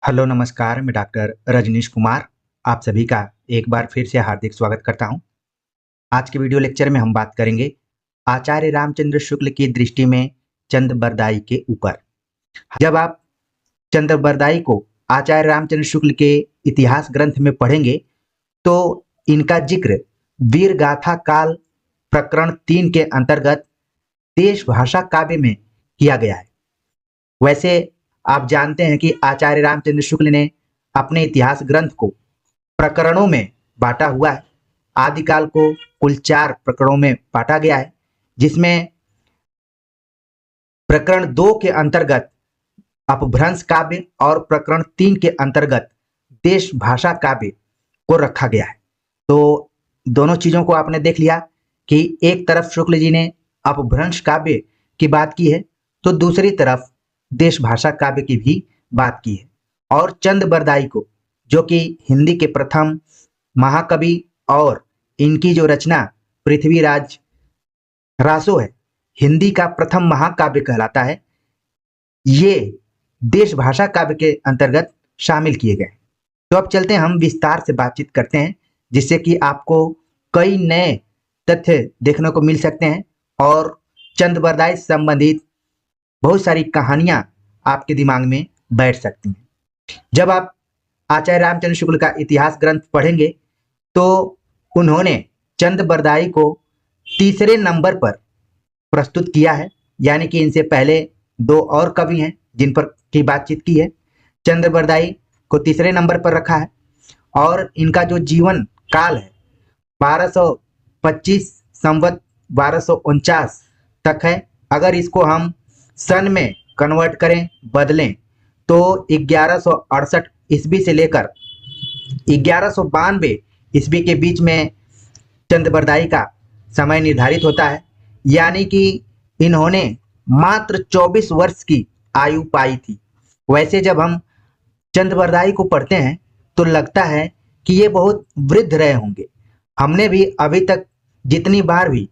Hello नमस्कार, मैं doctor Rajneesh Kumar आप सभी का एक बार फिर से हार्दिक स्वागत करता हूं। आज के वीडियो लेक्चर में हम बात करेंगे आचार्य रामचंद्र शुक्ल की दृष्टि में चंद बरदाई के ऊपर। जब आप चंद बरदाई को आचार्य रामचंद्र शुक्ल के इतिहास ग्रंथ में पढ़ेंगे तो इनका जिक्र वीर गाथा काल प्रकरण 3 के अंतर्गत देश भाषा काव्य में किया गया है। वैसे आप जानते हैं कि आचार्य रामचंद्र शुक्ल ने अपने इतिहास ग्रंथ को प्रकरणों में बांटा हुआ है। आदिकाल को कुल 4 प्रकरणों में बांटा गया है, जिसमें प्रकरण 2 के अंतर्गत अपभ्रंश काव्य और प्रकरण 3 के अंतर्गत देश भाषा काव्य को रखा गया है। तो दोनों चीजों को आपने देख लिया कि एक तरफ शुक्ल जी ने अपभ्रंश काव्य की बात की है तो दूसरी तरफ देश भाषा काव्य की भी बात की है। और चंद बरदाई को, जो कि हिंदी के प्रथम महाकवि और इनकी जो रचना पृथ्वीराज रासो है, हिंदी का प्रथम महाकाव्य कहलाता है, ये देश भाषा काव्य के अंतर्गत शामिल किए गए। तो अब चलते हैं, हम विस्तार से बातचीत करते हैं जिससे कि आपको कई नए तथ्य देखने को मिल सकते हैं और चंद बरदाई से संबंधित बहुत सारी कहानियां आपके दिमाग में बैठ सकती हैं। जब आप आचार्य रामचंद्र शुक्ल का इतिहास ग्रंथ पढ़ेंगे तो उन्होंने चंद बरदाई को तीसरे नंबर पर प्रस्तुत किया है, यानी कि इनसे पहले 2 और कवि हैं जिन पर की बातचीत की है। चंद बरदाई को तीसरे नंबर पर रखा है और इनका जो जीवन काल है 1225 संवत 1249 तक है। अगर इसको हम सन में कन्वर्ट करें, बदलें, तो 1168 ईस्वी से लेकर 1192 ईस्वी के बीच में चंद बरदाई का समय निर्धारित होता है, यानी कि इन्होंने मात्र 24 वर्ष की आयु पाई थी। वैसे जब हम चंद बरदाई को पढ़ते हैं तो लगता है कि ये बहुत वृद्ध रहे होंगे। हमने भी अभी तक जितनी बार भी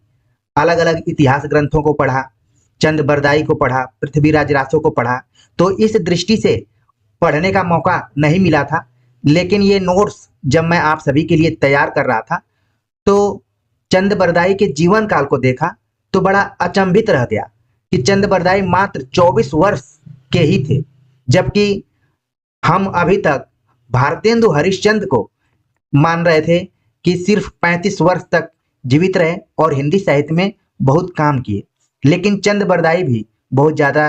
अलग अलग इतिहास ग्रंथों को पढ़ा, चंद बरदाई को पढ़ा, पृथ्वीराज रासो को पढ़ा, तो इस दृष्टि से पढ़ने का मौका नहीं मिला था। लेकिन ये नोट्स जब मैं आप सभी के लिए तैयार कर रहा था तो चंद बरदाई के जीवन काल को देखा तो बड़ा अचंभित रह गया कि चंद बरदाई मात्र 24 वर्ष के ही थे, जबकि हम अभी तक भारतेंदु हरिश्चंद्र को मान रहे थे कि सिर्फ 35 वर्ष तक जीवित रहे और हिंदी साहित्य में बहुत काम किए। लेकिन चंद बरदाई भी बहुत ज्यादा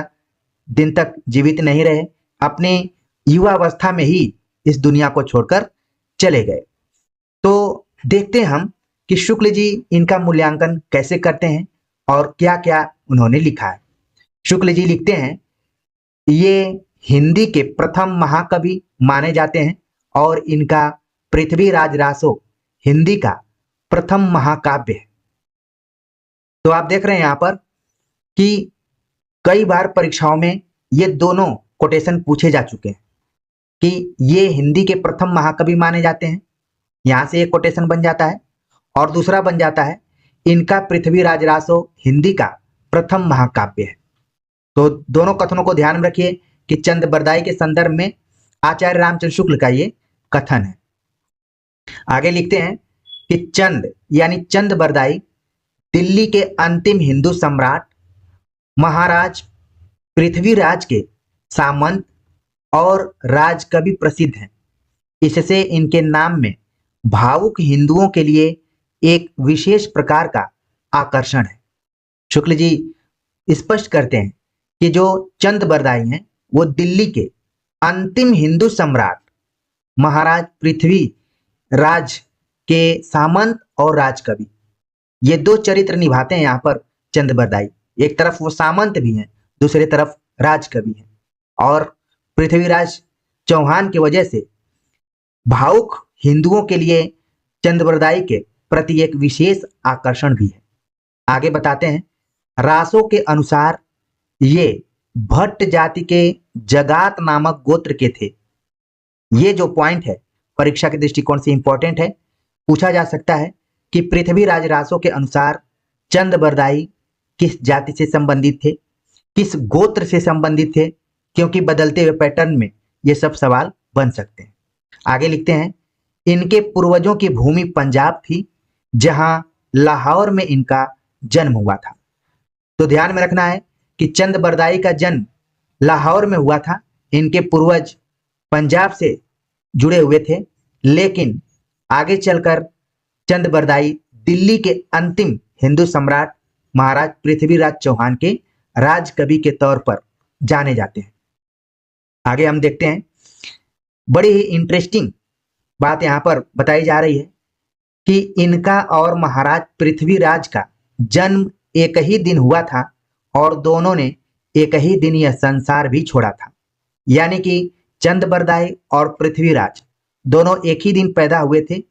दिन तक जीवित नहीं रहे, अपने युवावस्था में ही इस दुनिया को छोड़कर चले गए। तो देखते हैं हम कि शुक्ल जी इनका मूल्यांकन कैसे करते हैं और क्या क्या उन्होंने लिखा है। शुक्ल जी लिखते हैं, ये हिंदी के प्रथम महाकवि माने जाते हैं और इनका पृथ्वीराज रासो हिंदी का प्रथम महाकाव्य है। तो आप देख रहे हैं यहाँ पर कि कई बार परीक्षाओं में ये दोनों कोटेशन पूछे जा चुके हैं कि ये हिंदी के प्रथम महाकवि माने जाते हैं, यहां से एक कोटेशन बन जाता है, और दूसरा बन जाता है इनका पृथ्वीराज रासो हिंदी का प्रथम महाकाव्य है। तो दोनों कथनों को ध्यान में रखिए कि चंद बरदाई के संदर्भ में आचार्य रामचंद्र शुक्ल का ये कथन है। आगे लिखते हैं कि चंद यानी चंद बरदाई दिल्ली के अंतिम हिंदू सम्राट महाराज पृथ्वीराज के सामंत और राजकवि प्रसिद्ध हैं। इससे इनके नाम में भावुक हिंदुओं के लिए एक विशेष प्रकार का आकर्षण है। शुक्ल जी स्पष्ट करते हैं कि जो चंद बरदाई हैं वो दिल्ली के अंतिम हिंदू सम्राट महाराज पृथ्वीराज के सामंत और राजकवि, ये 2 चरित्र निभाते हैं यहाँ पर चंद बरदाई। एक तरफ वो सामंत भी हैं, दूसरी तरफ राजकवि हैं, और पृथ्वीराज चौहान की वजह से भावुक हिंदुओं के लिए चंद बरदाई के प्रति एक विशेष आकर्षण भी है। आगे बताते हैं, रासो के अनुसार ये भट्ट जाति के जगात नामक गोत्र के थे। ये जो पॉइंट है परीक्षा के दृष्टिकोण से इंपॉर्टेंट है, पूछा जा सकता है कि पृथ्वीराज रासो के अनुसार चंद बरदाई किस जाति से संबंधित थे, किस गोत्र से संबंधित थे, क्योंकि बदलते हुए पैटर्न में ये सब सवाल बन सकते हैं। आगे लिखते हैं, इनके पूर्वजों की भूमि पंजाब थी, जहां लाहौर में इनका जन्म हुआ था। तो ध्यान में रखना है कि चंद बरदाई का जन्म लाहौर में हुआ था। इनके पूर्वज पंजाब से जुड़े हुए थे, लेकिन आगे चलकर चंद बरदाई दिल्ली के अंतिम हिंदू सम्राट महाराज पृथ्वीराज चौहान के राजकवि के तौर पर जाने जाते हैं। आगे हम देखते हैं, बड़ी ही इंटरेस्टिंग बात यहाँ पर बताई जा रही है कि इनका और महाराज पृथ्वीराज का जन्म एक ही दिन हुआ था और दोनों ने एक ही दिन यह संसार भी छोड़ा था। यानी कि चंद बरदाई और पृथ्वीराज दोनों एक ही दिन पैदा हुए थे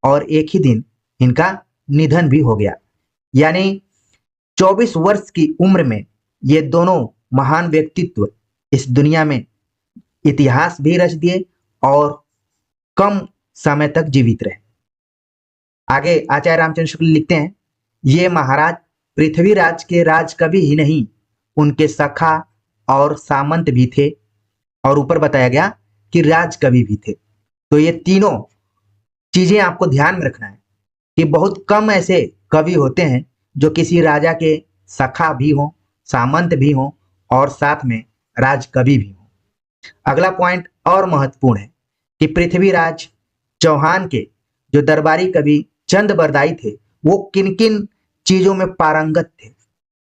और एक ही दिन इनका निधन भी हो गया। यानी 24 वर्ष की उम्र में ये दोनों महान व्यक्तित्व इस दुनिया में इतिहास भी रच दिए और कम समय तक जीवित रहे। आगे आचार्य रामचंद्र शुक्ल लिखते हैं, ये महाराज पृथ्वीराज के राजकवि ही नहीं, उनके सखा और सामंत भी थे, और ऊपर बताया गया कि राजकवि भी थे। तो ये तीनों चीजें आपको ध्यान में रखना है कि बहुत कम ऐसे कवि होते हैं जो किसी राजा के सखा भी हों, सामंत भी हों और साथ में राजकवि भी हों। अगला पॉइंट और महत्वपूर्ण है कि पृथ्वीराज चौहान के जो दरबारी कवि चंद बरदाई थे, वो किन किन चीजों में पारंगत थे,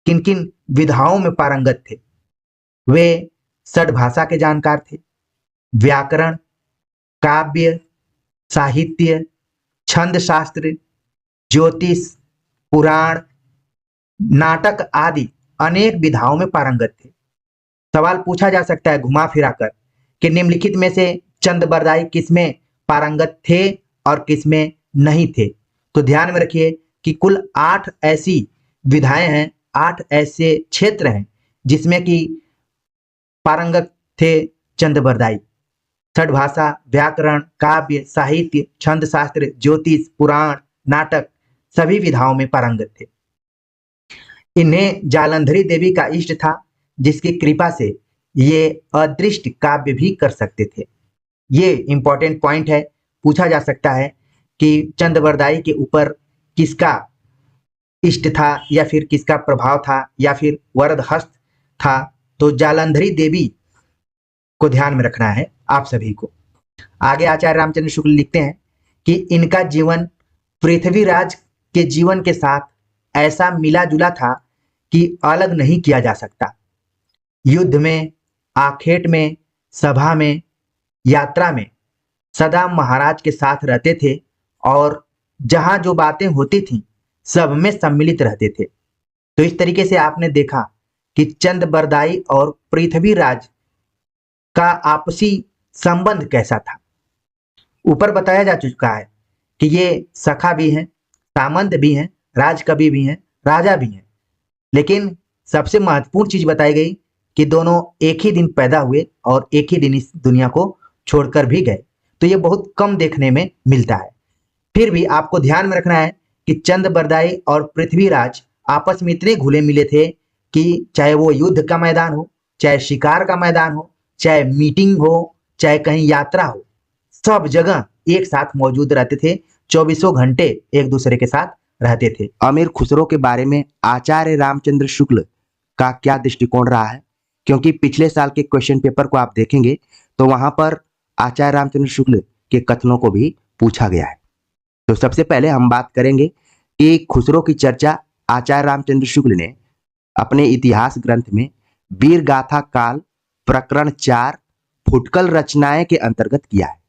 किन किन विधाओं में पारंगत थे। वे षड्भाषा के जानकार थे, व्याकरण, काव्य, साहित्य, छंद शास्त्र, ज्योतिष, पुराण, नाटक आदि अनेक विधाओं में पारंगत थे। सवाल पूछा जा सकता है घुमा फिराकर कि निम्नलिखित में से चंद बरदाई किसमें पारंगत थे और किसमें नहीं थे। तो ध्यान में रखिए कि कुल 8 ऐसी विधाएं हैं, 8 ऐसे क्षेत्र हैं जिसमें कि पारंगत थे चंद बरदाई। षड्भाषा, व्याकरण, काव्य, साहित्य, छंद शास्त्र, ज्योतिष, पुराण, नाटक सभी विधाओं में पारंगत थे। इन्हें जालंधरी देवी का इष्ट था, जिसकी कृपा से ये अदृष्ट काव्य भी कर सकते थे। ये इंपॉर्टेंट पॉइंट है, पूछा जा सकता है कि चंद बरदाई के ऊपर किसका इष्ट था या फिर किसका प्रभाव था या फिर वरदहस्त था। तो जालंधरी देवी को ध्यान में रखना है आप सभी को। आगे आचार्य रामचंद्र शुक्ल लिखते हैं कि इनका जीवन पृथ्वीराज के जीवन के साथ ऐसा मिला जुला था कि अलग नहीं किया जा सकता। युद्ध में, आखेट में, सभा में, यात्रा में सदा महाराज के साथ रहते थे और जहां जो बातें होती थीं सब में सम्मिलित रहते थे। तो इस तरीके से आपने देखा कि चंद बरदाई और पृथ्वीराज का आपसी संबंध कैसा था। ऊपर बताया जा चुका है कि ये सखा भी हैं, सामंत भी हैं, राजकवि भी हैं, राजा भी हैं, लेकिन सबसे महत्वपूर्ण चीज बताई गई कि दोनों एक ही दिन पैदा हुए और एक ही दिन इस दुनिया को छोड़कर भी गए। तो ये बहुत कम देखने में मिलता है। फिर भी आपको ध्यान में रखना है कि चंद बरदाई और पृथ्वीराज आपस में इतने घुले मिले थे कि चाहे वो युद्ध का मैदान हो, चाहे शिकार का मैदान हो, चाहे मीटिंग हो, चाहे कहीं यात्रा हो, सब जगह एक साथ मौजूद रहते थे। 24 घंटे एक दूसरे के साथ रहते थे। अमीर खुसरो के बारे में आचार्य रामचंद्र शुक्ल का क्या दृष्टिकोण रहा है, क्योंकि पिछले साल के क्वेश्चन पेपर को आप देखेंगे तो वहां पर आचार्य रामचंद्र शुक्ल के कथनों को भी पूछा गया है। तो सबसे पहले हम बात करेंगे कि खुसरो की चर्चा आचार्य रामचंद्र शुक्ल ने अपने इतिहास ग्रंथ में वीर गाथा काल प्रकरण 4 फुटकल रचनाएं के अंतर्गत किया है।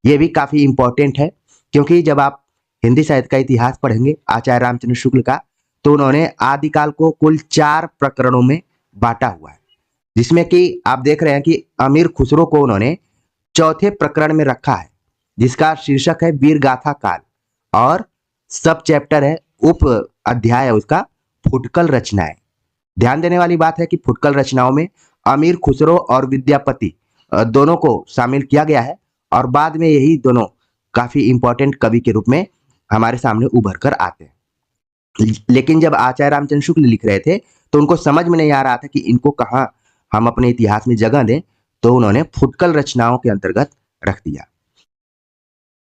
यह भी काफी इंपॉर्टेंट है, क्योंकि जब आप हिंदी साहित्य का इतिहास पढ़ेंगे आचार्य रामचंद्र शुक्ल का, तो उन्होंने आदिकाल को कुल 4 प्रकरणों में बांटा हुआ है, जिसमें कि आप देख रहे हैं कि अमीर खुसरो को उन्होंने चौथे प्रकरण में रखा है, जिसका शीर्षक है वीर गाथा काल और सब चैप्टर है, उप अध्याय है उसका फुटकल रचनाएं। ध्यान देने वाली बात है कि फुटकल रचनाओं में अमीर खुसरो और विद्यापति दोनों को शामिल किया गया है और बाद में यही दोनों काफी इंपॉर्टेंट कवि के रूप में हमारे सामने उभर कर आते हैं। लेकिन जब आचार्य रामचंद्र शुक्ल लिख रहे थे तो उनको समझ में नहीं आ रहा था कि इनको कहाँ हम अपने इतिहास में जगह दें, तो उन्होंने फुटकल रचनाओं के अंतर्गत रख दिया।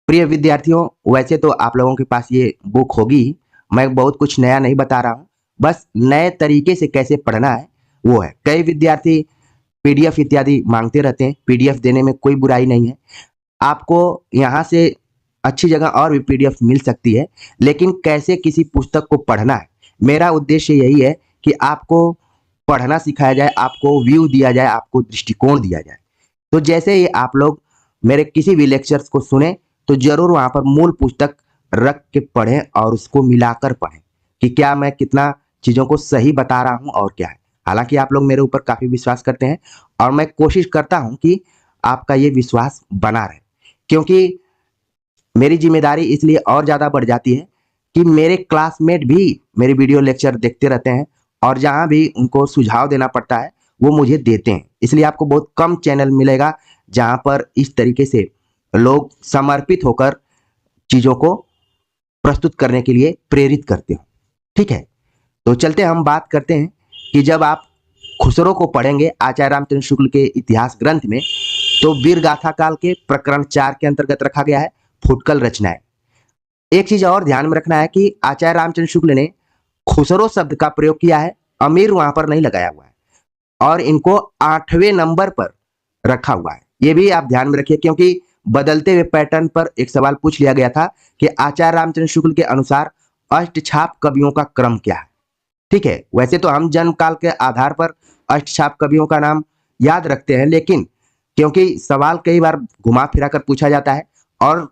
प्रिय विद्यार्थियों, वैसे तो आप लोगों के पास ये बुक होगी, मैं बहुत कुछ नया नहीं बता रहा हूँ, बस नए तरीके से कैसे पढ़ना है वो है। कई विद्यार्थी पीडीएफ इत्यादि मांगते रहते हैं, पीडीएफ देने में कोई बुराई नहीं है, आपको यहाँ से अच्छी जगह और भी पीडीएफ मिल सकती है, लेकिन कैसे किसी पुस्तक को पढ़ना है, मेरा उद्देश्य यही है कि आपको पढ़ना सिखाया जाए, आपको व्यू दिया जाए, आपको दृष्टिकोण दिया जाए। तो जैसे ही आप लोग मेरे किसी भी लेक्चर्स को सुने तो जरूर वहां पर मूल पुस्तक रख के पढ़ें और उसको मिलाकर पढ़ें कि क्या मैं कितना चीज़ों को सही बता रहा हूं और क्या है। हालांकि आप लोग मेरे ऊपर काफ़ी विश्वास करते हैं और मैं कोशिश करता हूं कि आपका ये विश्वास बना रहे, क्योंकि मेरी जिम्मेदारी इसलिए और ज़्यादा बढ़ जाती है कि मेरे क्लासमेट भी मेरे वीडियो लेक्चर देखते रहते हैं और जहाँ भी उनको सुझाव देना पड़ता है वो मुझे देते हैं। इसलिए आपको बहुत कम चैनल मिलेगा जहाँ पर इस तरीके से लोग समर्पित होकर चीज़ों को प्रस्तुत करने के लिए प्रेरित करते हो। ठीक है, तो चलते हम बात करते हैं कि जब आप खुसरो को पढ़ेंगे आचार्य रामचंद्र शुक्ल के इतिहास ग्रंथ में, तो वीर गाथा काल के प्रकरण 4 के अंतर्गत रखा गया है फुटकल रचनाएं। एक चीज और ध्यान में रखना है कि आचार्य रामचंद्र शुक्ल ने खुसरो शब्द का प्रयोग किया है, अमीर वहां पर नहीं लगाया हुआ है और इनको 8वें नंबर पर रखा हुआ है। ये भी आप ध्यान में रखिए, क्योंकि बदलते हुए पैटर्न पर एक सवाल पूछ लिया गया था कि आचार्य रामचंद्र शुक्ल के अनुसार अष्टछाप कवियों का क्रम क्या है। ठीक है, वैसे तो हम जन्म काल के आधार पर अष्टछाप कवियों का नाम याद रखते हैं, लेकिन क्योंकि सवाल कई बार घुमा फिरा कर पूछा जाता है और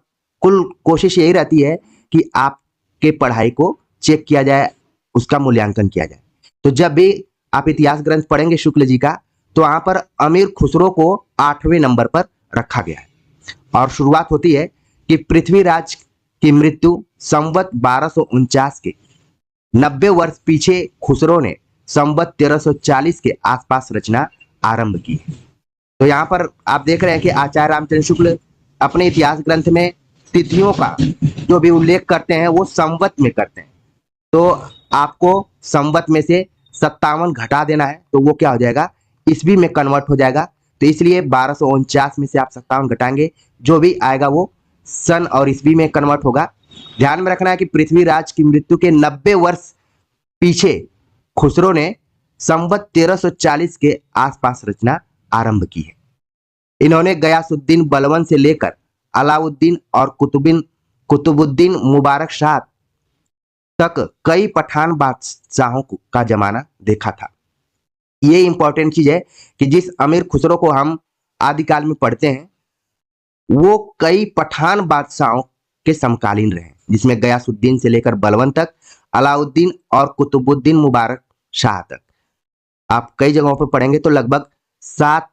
कुल कोशिश यही रहती है कि आपके पढ़ाई को चेक किया जाए, उसका मूल्यांकन किया जाए। तो जब भी आप इतिहास ग्रंथ पढ़ेंगे शुक्ल जी का, तो वहां पर अमीर खुसरो को 8वें नंबर पर रखा गया है और शुरुआत होती है कि पृथ्वीराज की मृत्यु संवत 1249 के 90 वर्ष पीछे खुसरो ने संवत 1340 के आसपास रचना आरंभ की है। तो यहाँ पर आप देख रहे हैं कि आचार्य रामचंद्र शुक्ल अपने इतिहास ग्रंथ में तिथियों का जो भी उल्लेख करते हैं वो संवत में करते हैं। तो आपको संवत में से 57 घटा देना है, तो वो क्या हो जाएगा, ईस्वी में कन्वर्ट हो जाएगा। तो इसलिए 1249 में से आप 57 घटाएंगे, जो भी आएगा वो सन और ईस्वी में कन्वर्ट होगा। ध्यान में रखना है कि पृथ्वीराज की मृत्यु के 90 वर्ष पीछे खुसरो ने संवत 1340 के आसपास रचना आरंभ की है। इन्होंने गयासुद्दीन बलवन से लेकर अलाउद्दीन और कुतुबुद्दीन मुबारक शाह तक कई पठान बादशाहों का जमाना देखा था। ये इंपॉर्टेंट चीज है कि जिस अमीर खुसरो को हम आदिकाल में पढ़ते हैं वो कई पठान बादशाहों के समकालीन रहे, जिसमें गयासुद्दीन से लेकर बलवन तक, अलाउद्दीन और कुतुबुद्दीन मुबारक शाह तक। आप कई जगहों पर पढ़ेंगे तो लगभग 7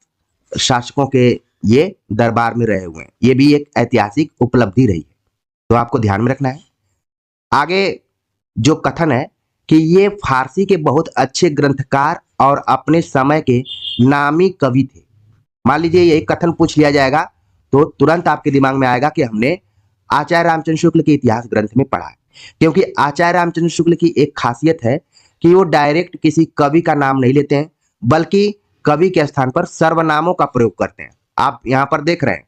शासकों के ये दरबार में रहे हुए हैं। ये भी एक ऐतिहासिक उपलब्धि रही है, तो आपको ध्यान में रखना है। आगे जो कथन है कि ये फारसी के बहुत अच्छे ग्रंथकार और अपने समय के नामी कवि थे। मान लीजिए यही कथन पूछ लिया जाएगा तो तुरंत आपके दिमाग में आएगा कि हमने आचार्य रामचंद्र शुक्ल के इतिहास ग्रंथ में पढ़ा है, क्योंकि आचार्य रामचंद्र शुक्ल की एक खासियत है कि वो डायरेक्ट किसी कवि का नाम नहीं लेते हैं, बल्कि कवि के स्थान पर सर्वनामों का प्रयोग करते हैं। आप यहाँ पर देख रहे हैं,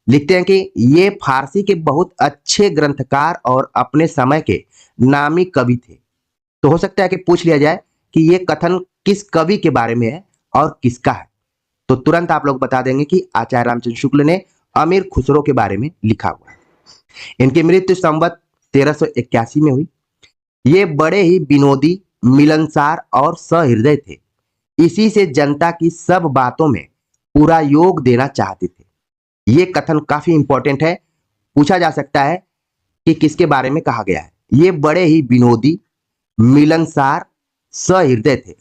लिखते हैं कि ये फारसी के बहुत अच्छे ग्रंथकार और अपने समय के नामी कवि थे। तो हो सकता है कि पूछ लिया जाए कि ये कथन किस कवि के बारे में है और किसका है, तो तुरंत आप लोग बता देंगे कि आचार्य रामचंद्र शुक्ल ने अमीर खुसरो के बारे में लिखा हुआ है। इनकी मृत्यु संवत 1381 में हुई। ये बड़े ही विनोदी, मिलनसार और सहृदय थे। इसी से जनता की सब बातों में पूरा योग देना चाहते थे। ये कथन काफी इंपॉर्टेंट है, पूछा जा सकता है कि किसके बारे में कहा गया है। ये बड़े ही विनोदी, मिलनसार, सहृदय थे।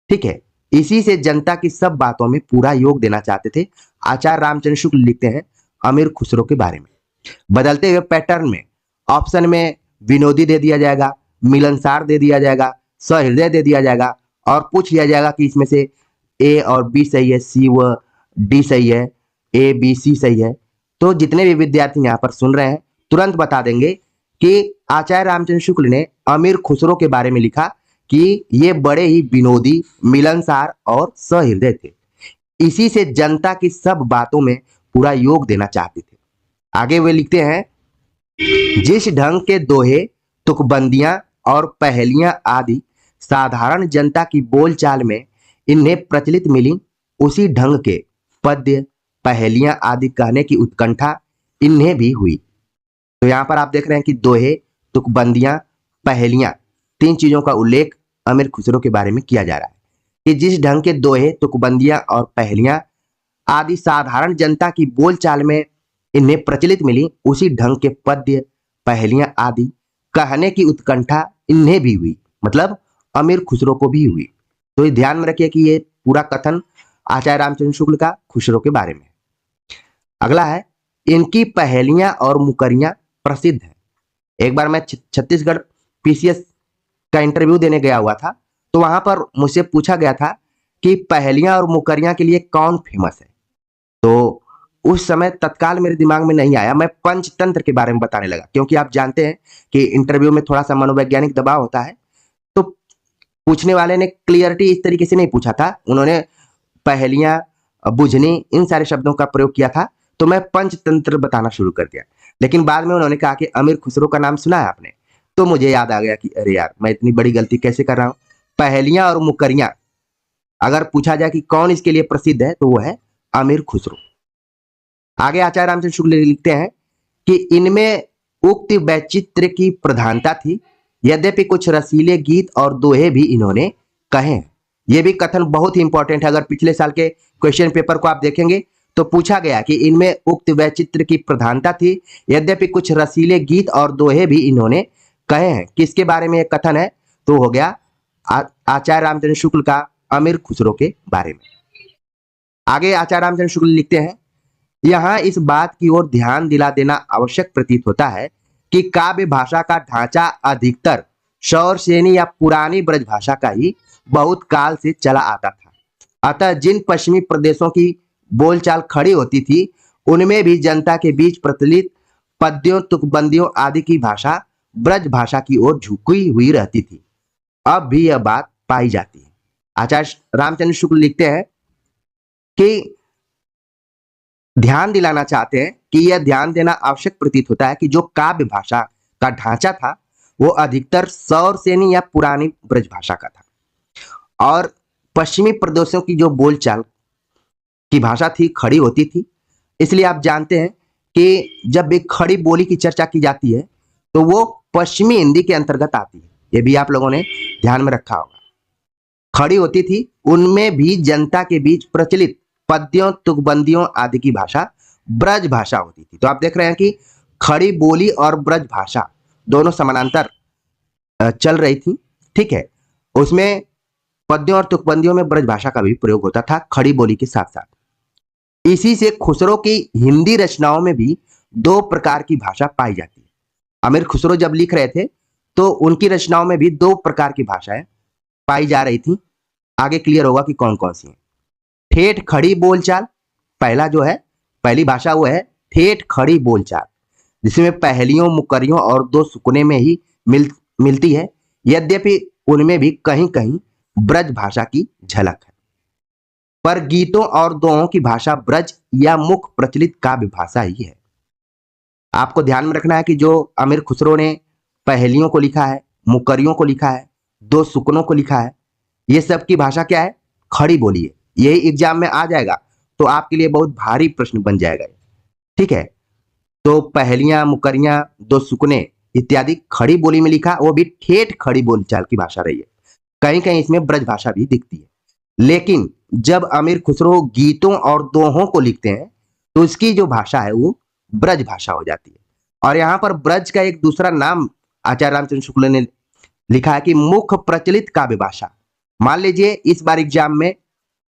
ठीक है, इसी से जनता की सब बातों में पूरा योग देना चाहते थे। आचार्य रामचंद्र शुक्ल लिखते हैं अमीर खुसरो के बारे में। बदलते हुए पैटर्न में ऑप्शन में विनोदी दे दिया जाएगा, मिलनसार दे दिया जाएगा, सहृदय दे दिया जाएगा और पूछ लिया जाएगा कि इसमें से ए और बी सही है, सी व डी सही है, ए बी सी सही है। तो जितने भी विद्यार्थी यहाँ पर सुन रहे हैं तुरंत बता देंगे कि आचार्य रामचंद्र शुक्ल ने अमीर खुसरो के बारे में लिखा कि ये बड़े ही विनोदी, मिलनसार और सहृदय थे। इसी से जनता की सब बातों में पूरा योग देना चाहते थे। आगे वे लिखते हैं, जिस ढंग के दोहे, तुकबंदियां और पहेलियां आदि साधारण जनता की बोलचाल में इन्हें प्रचलित मिली, उसी ढंग के पद्य, पहेलियां आदि कहने की उत्कंठा इन्हें भी हुई। तो यहां पर आप देख रहे हैं कि दोहे, तुकबंदियां, पहेलियां, तीन चीजों का उल्लेख अमीर खुसरो के बारे में किया जा रहा है कि जिस ढंग के दोहे, तुकबंदियां और पहेलियां आदि साधारण जनता की बोलचाल में इन्हें प्रचलित मिली, उसी ढंग के पद्य, पहेलियां आदि कहने की उत्कंठा इन्हें भी हुई, मतलब अमीर खुसरो को भी हुई। तो ये ध्यान में रखिए कि ये पूरा कथन आचार्य रामचंद्र शुक्ल का खुसरो के बारे में। अगला है, इनकी पहेलियां और मुकरियां प्रसिद्ध हैं। एक बार मैं छत्तीसगढ़ पीसीएस का इंटरव्यू देने गया हुआ था, तो वहां पर मुझसे पूछा गया था कि पहेलियां और मुकरियां के लिए कौन फेमस है। तो उस समय तत्काल मेरे दिमाग में नहीं आया, मैं पंचतंत्र के बारे में बताने लगा, क्योंकि आप जानते हैं कि इंटरव्यू में थोड़ा सा मनोवैज्ञानिक दबाव होता है। तो पूछने वाले ने क्लियरिटी इस तरीके से नहीं पूछा था, उन्होंने पहेलियां, बुझनी, इन सारे शब्दों का प्रयोग किया था, तो मैं पंचतंत्र बताना शुरू कर दिया। लेकिन बाद में उन्होंने कहा कि अमीर खुसरो का नाम सुना है आपने, तो मुझे याद आ गया कि अरे यार, मैं इतनी बड़ी गलती कैसे कर रहा हूं। पहेलियां और मुकरियां अगर पूछा जाए कि कौन इसके लिए प्रसिद्ध है, तो वो है अमीर खुसरो। आगे आचार्य रामचंद्र शुक्ल लिखते हैं कि इनमें उक्त वैचित्र की प्रधानता थी, यद्यपि कुछ रसीले गीत और दोहे भी इन्होंने कहे हैं। यह भी कथन बहुत ही इंपॉर्टेंट है। अगर पिछले साल के क्वेश्चन पेपर को आप देखेंगे तो पूछा गया कि इनमें उक्त वैचित्र की प्रधानता थी, यद्यपि कुछ रसीले गीत और दोहे भी इन्होंने कहे हैं। किसके बारे में यह कथन है? तो हो गया आचार्य रामचंद्र शुक्ल का अमीर खुसरो के बारे में। आगे आचार्य रामचंद्र शुक्ल लिखते हैं, यहां इस बात की ओर ध्यान दिला देना आवश्यक प्रतीत होता है कि काव्य भाषा का ढांचा अधिकतर शौर सेनी या पुरानी ब्रज भाषा का ही बहुत काल से चला आता था। अतः जिन पश्चिमी प्रदेशों की बोलचाल खड़ी होती थी, उनमें भी जनता के बीच प्रचलित पद्यों, तुकबंदियों आदि की भाषा ब्रज भाषा की ओर झुकी हुई रहती थी। अब भी यह बात पाई जाती है। आचार्य रामचंद्र शुक्ल लिखते हैं कि ध्यान दिलाना चाहते हैं कि यह ध्यान देना आवश्यक प्रतीत होता है कि जो काव्य भाषा का ढांचा था, वो अधिकतर सौर सेनी या पुरानी ब्रज भाषा का था, और पश्चिमी प्रदेशों की जो बोलचाल की भाषा थी, खड़ी होती थी। इसलिए आप जानते हैं कि जब एक खड़ी बोली की चर्चा की जाती है, तो वो पश्चिमी हिंदी के अंतर्गत आती है। ये भी आप लोगों ने ध्यान में रखा होगा। खड़ी होती थी, उनमें भी जनता के बीच प्रचलित पद्यों, तुकबंदियों आदि की भाषा ब्रज भाषा होती थी। तो आप देख रहे हैं कि खड़ी बोली और ब्रज भाषा दोनों समानांतर चल रही थी। ठीक है, उसमें पद्यों और तुकबंदियों में ब्रज भाषा का भी प्रयोग होता था, खड़ी बोली के साथ साथ। इसी से खुसरो की हिंदी रचनाओं में भी दो प्रकार की भाषा पाई जाती है। अमीर खुसरो जब लिख रहे थे, तो उनकी रचनाओं में भी दो प्रकार की भाषाएं पाई जा रही थी। आगे क्लियर होगा कि कौन कौन सी है। ठेठ खड़ी बोलचाल, पहला जो है, पहली भाषा वो है ठेठ खड़ी बोलचाल, जिसमें पहेलियों, मुकरियों और दो सुकने में ही मिलती है, यद्यपि उनमें भी कहीं कहीं ब्रज भाषा की झलक है। पर गीतों और दोहों की भाषा ब्रज या मुख्य प्रचलित काव्य भाषा ही है। आपको ध्यान में रखना है कि जो अमीर खुसरो ने पहेलियों को लिखा है, मुकरियों को लिखा है, दो सुकनों को लिखा है, ये सब की भाषा क्या है? खड़ी बोली है। यही एग्जाम में आ जाएगा तो आपके लिए बहुत भारी प्रश्न बन जाएगा। ठीक है, तो पहेलियां, मुकरियां, दो सुकने इत्यादि खड़ी बोली में लिखा, वो भी ठेठ खड़ी बोलचाल की भाषा रही है। कहीं कहीं इसमें ब्रज भाषा भी दिखती है। लेकिन जब अमीर खुसरो गीतों और दोहों को लिखते हैं, तो इसकी जो भाषा है वो ब्रज भाषा हो जाती है। और यहाँ पर ब्रज का एक दूसरा नाम आचार्य रामचंद्र शुक्ल ने लिखा है कि मुख्य प्रचलित काव्य भाषा। मान लीजिए इस बार एग्जाम में